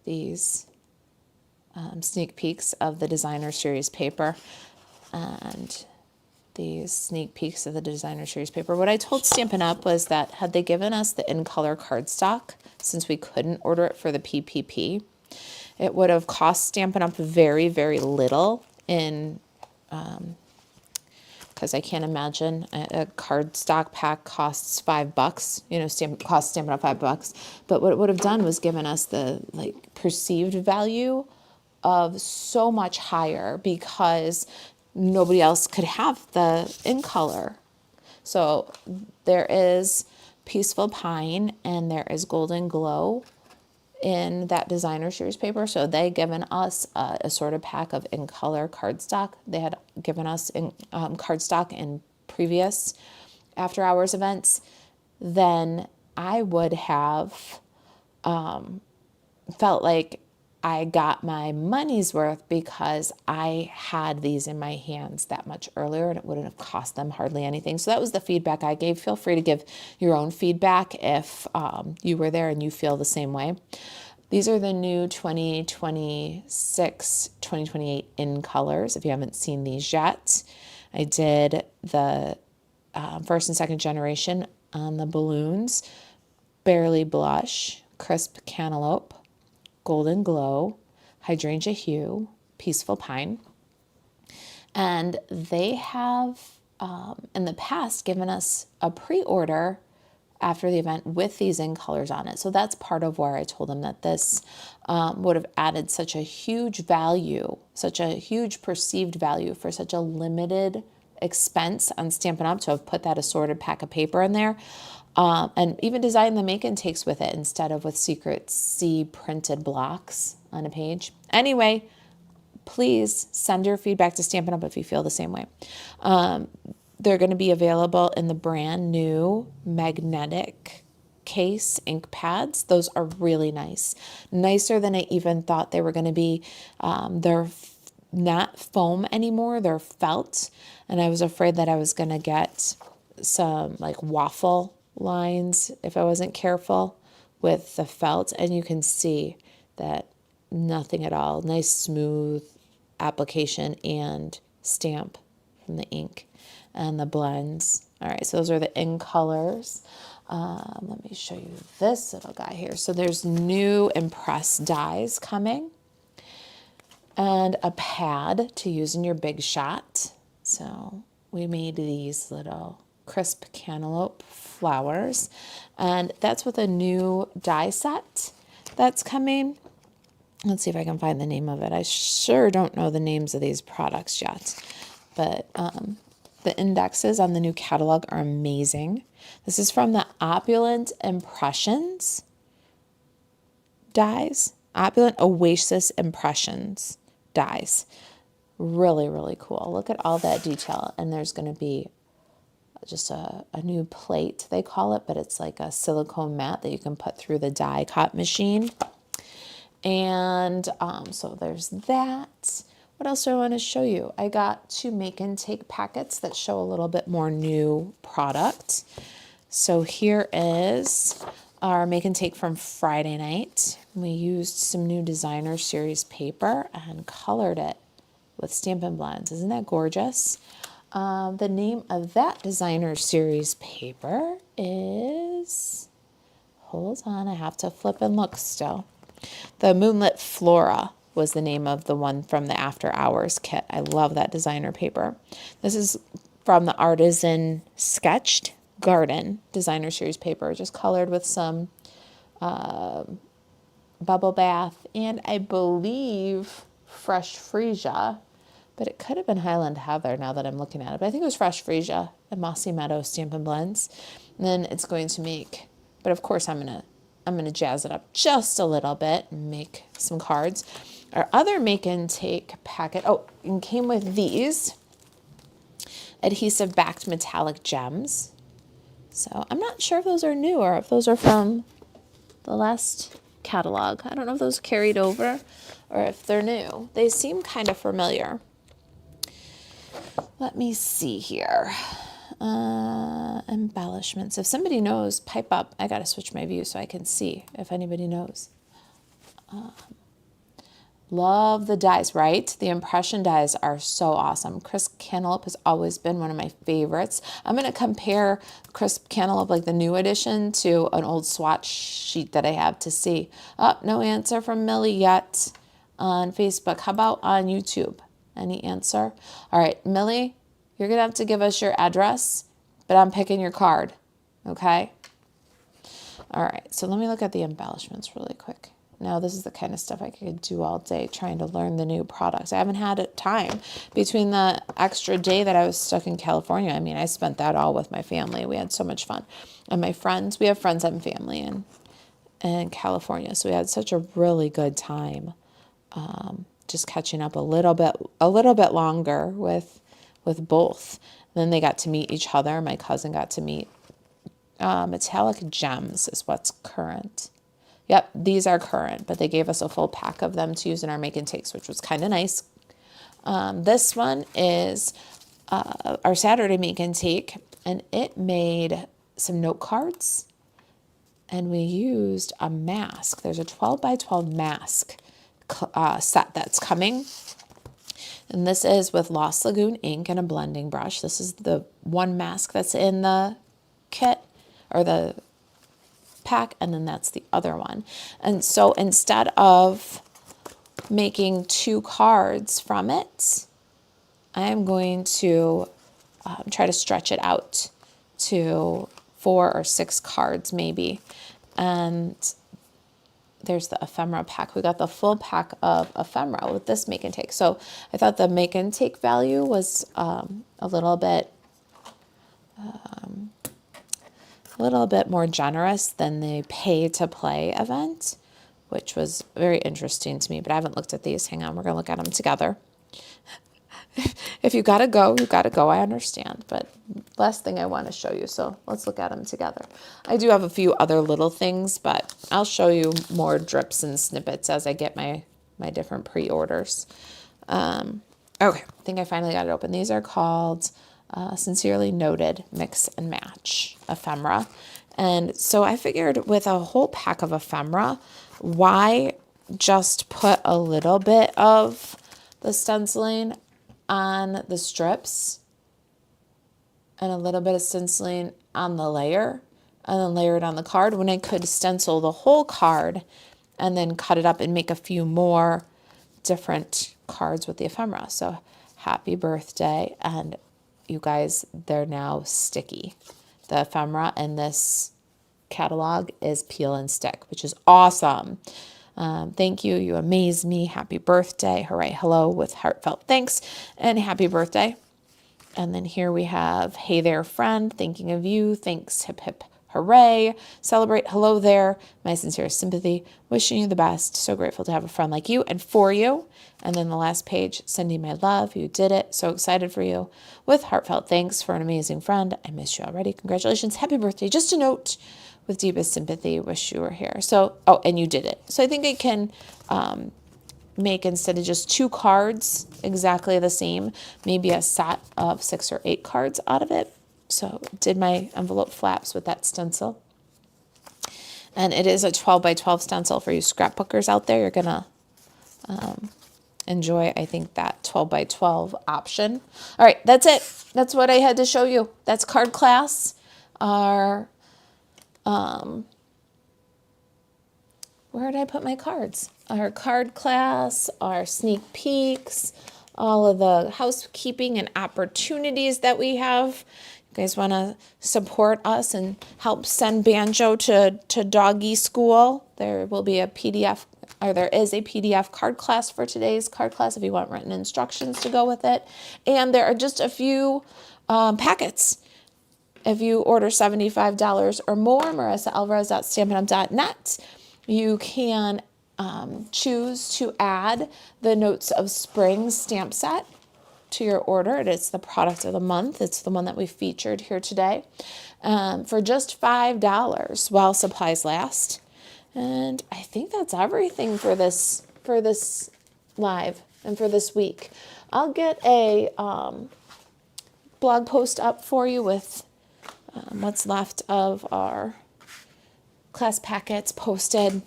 Speaker 1: these sneak peeks of the designer series paper and these sneak peeks of the designer series paper. What I told Stampin' Up! Was that had they given us the in-color cardstock, since we couldn't order it for the PPP, it would have cost Stampin' Up! Very, very little in, because I can't imagine a cardstock pack costs $5, costs Stampin' Up! $5. But what it would have done was given us the perceived value of so much higher because nobody else could have the in color. So there is Peaceful Pine and there is Golden Glow in that designer series paper. So they given us a assorted pack of in color cardstock. They had given us in cardstock in previous after hours events. Then I would have felt like I got my money's worth because I had these in my hands that much earlier and it wouldn't have cost them hardly anything. So that was the feedback I gave. Feel free to give your own feedback if you were there and you feel the same way. These are the new 2026, 2028 in colors. If you haven't seen these yet, I did the first and second generation on the balloons, Barely Blush, Crisp Cantaloupe, Golden Glow, Hydrangea Hue, Peaceful Pine. And they have, in the past, given us a pre-order after the event with these in colors on it. So that's part of where I told them that this would have added such a huge value, such a huge perceived value for such a limited expense on Stampin' Up! To have put that assorted pack of paper in there. And even design the make and takes with it instead of with Secret C printed blocks on a page. Anyway, please send your feedback to Stampin' Up! If you feel the same way. They're going to be available in the brand new magnetic case ink pads. Those are really nice. Nicer than I even thought they were going to be. They're not foam anymore. They're felt. And I was afraid that I was going to get some waffle lines if I wasn't careful with the felt, and you can see that nothing at all. Nice smooth application and stamp from the ink and the blends. All right, so those are the in colors. Let me show you this little guy here. So there's new impress dies coming and a pad to use in your big shot. So we made these little crisp cantaloupe flowers, and that's with a new die set that's coming. Let's see if I can find the name of it. I sure don't know the names of these products yet, but the indexes on the new catalog are amazing. This is from the Opulent Impressions dies. Opulent Oasis Impressions dies. Really, really cool. Look at all that detail. And there's going to be just a new plate, they call it, but it's like a silicone mat that you can put through the die cut machine. And so there's that. What else do I want to show you? I got 2 make and take packets that show a little bit more new product. So here is our make and take from Friday night. We used some new designer series paper and colored it with Stampin' Blends. Isn't that gorgeous? The name of that designer series paper is, hold on, I have to flip and look still. The Moonlit Flora was the name of the one from the After Hours kit. I love that designer paper. This is from the Artisan Sketched Garden designer series paper, just colored with some bubble bath and I believe fresh freesia, but it could have been Highland Heather now that I'm looking at it. But I think it was fresh freesia and Mossy Meadow Stampin' Blends. And then it's going to make, but of course I'm gonna jazz it up just a little bit and make some cards. Our other make and take packet, and came with these adhesive backed metallic gems. So I'm not sure if those are new or if those are from the last catalog. I don't know if those carried over or if they're new. They seem kind of familiar. Let me see here. Embellishments. If somebody knows, pipe up. I got to switch my view so I can see if anybody knows. Love the dies, right? The impression dies are so awesome. Crisp Cantaloupe has always been one of my favorites. I'm going to compare Crisp Cantaloupe, like the new edition, to an old swatch sheet that I have to see. Oh, no answer from Millie yet on Facebook. How about on YouTube? Any answer? All right, Millie, you're going to have to give us your address, but I'm picking your card, okay? All right, so let me look at the embellishments really quick. Now, this is the kind of stuff I could do all day, trying to learn the new products. I haven't had time between the extra day that I was stuck in California. I mean, I spent that all with my family. We had so much fun. And my friends, we have friends and family in California, so we had such a really good time. Just catching up a little bit longer with both. And then they got to meet each other. My cousin got to meet Metallic Gems is what's current. Yep, these are current, but they gave us a full pack of them to use in our make and takes, which was kind of nice. This one is our Saturday make and take, and it made some note cards, and we used a mask. There's a 12 by 12 mask set that's coming. And this is with Lost Lagoon ink and a blending brush. This is the one mask that's in the kit or the pack, and then that's the other one. And so instead of making 2 cards from it, I am going to try to stretch it out to 4 or 6 cards maybe. And there's the ephemera pack. We got the full pack of ephemera with this make and take. So I thought the make and take value was a little bit more generous than the pay to play event, which was very interesting to me, but I haven't looked at these. Hang on, we're gonna look at them together. If you gotta go, you gotta go, I understand, but last thing I wanna show you, so let's look at them together. I do have a few other little things, but I'll show you more drips and snippets as I get my different pre-orders. Okay, I think I finally got it open. These are called Sincerely Noted Mix and Match ephemera. And so I figured with a whole pack of ephemera, why just put a little bit of the stenciling on the strips and a little bit of stenciling on the layer and then layer it on the card when I could stencil the whole card and then cut it up and make a few more different cards with the ephemera. So happy birthday. And you guys, they're now sticky. The ephemera in this catalog is peel and stick, which is awesome. Thank you. You amaze me. Happy birthday. Hooray. Hello with heartfelt thanks and happy birthday. And then here we have, hey there, friend, thinking of you. Thanks, hip, hip, hooray. Celebrate, hello there. My sincere sympathy. Wishing you the best. So grateful to have a friend like you and for you. And then the last page, sending my love. You did it. So excited for you. With heartfelt thanks for an amazing friend. I miss you already. Congratulations. Happy birthday. Just a note, with deepest sympathy. Wish you were here. So, oh, and you did it. So I think I can make, instead of just 2 cards exactly the same, maybe a set of 6 or 8 cards out of it. So did my envelope flaps with that stencil. And it is a 12 by 12 stencil for you scrapbookers out there. You're going to enjoy, I think, that 12 by 12 option. All right, that's it. That's what I had to show you. That's card class. Our, where did I put my cards? Our card class, our sneak peeks, all of the housekeeping and opportunities that we have. You guys want to support us and help send Banjo to doggy school? There will be a PDF, or there is a PDF card class for today's card class if you want written instructions to go with it. And there are just a few packets. If you order $75 or more, marisaalvarez.stampinup.net, you can choose to add the Notes of Spring stamp set to your order. It's the product of the month. It's the one that we featured here today for just $5 while supplies last. And I think that's everything for this live and for this week. I'll get a blog post up for you with what's left of our class packets posted.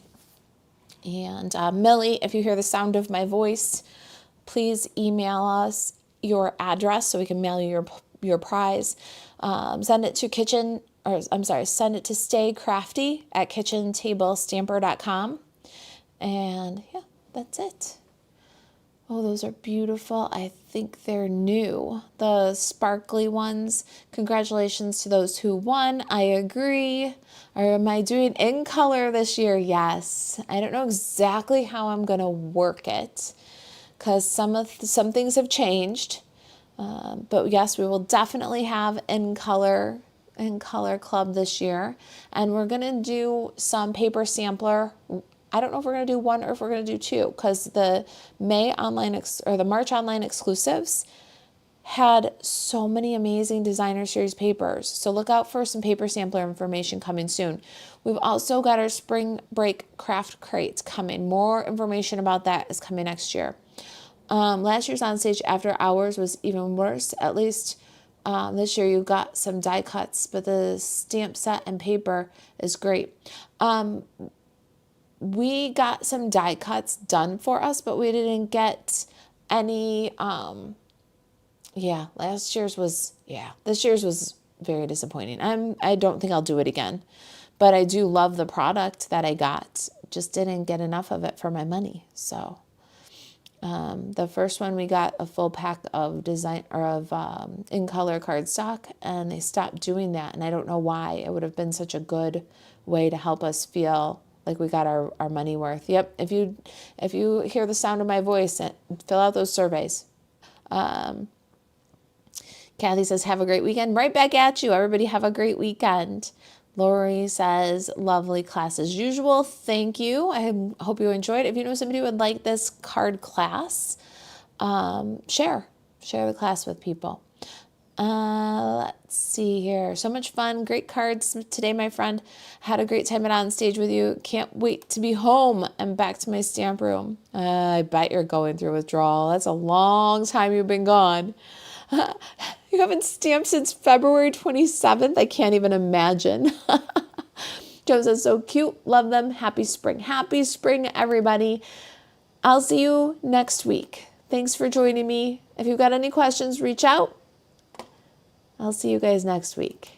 Speaker 1: And Millie, if you hear the sound of my voice, please email us your address so we can mail you your prize. Send it to send it to staycrafty@kitchentablestamper.com. And yeah, that's it. Oh, those are beautiful. I think they're new. The sparkly ones. Congratulations to those who won. I agree. Or am I doing in color this year? Yes. I don't know exactly how I'm going to work it because some things have changed. But yes, we will definitely have in color club this year. And we're going to do some paper sampler. I don't know if we're going to do 1 or if we're going to do 2 because the the March online exclusives had so many amazing designer series papers. So look out for some paper sampler information coming soon. We've also got our spring break craft crates coming. More information about that is coming next year. Last year's On Stage After Hours was even worse. At least this year you got some die cuts, but the stamp set and paper is great. We got some die cuts done for us, but we didn't get any, this year's was very disappointing. I don't think I'll do it again, but I do love the product that I got. Just didn't get enough of it for my money. So, the first one we got a full pack of in color cardstock, and they stopped doing that. And I don't know why. It would have been such a good way to help us feel like we got our money worth. Yep. If you hear the sound of my voice, fill out those surveys. Kathy says, have a great weekend. Right back at you. Everybody have a great weekend. Lori says, lovely class as usual. Thank you. I hope you enjoyed. If you know somebody who would like this card class, share the class with people. Let's see here. So much fun. Great cards today, my friend. Had a great time at On Stage with you. Can't wait to be home and back to my stamp room. I bet you're going through withdrawal. That's a long time you've been gone. You haven't stamped since February 27th. I can't even imagine. Joe says, so cute. Love them. Happy spring. Happy spring, everybody. I'll see you next week. Thanks for joining me. If you've got any questions, reach out. I'll see you guys next week.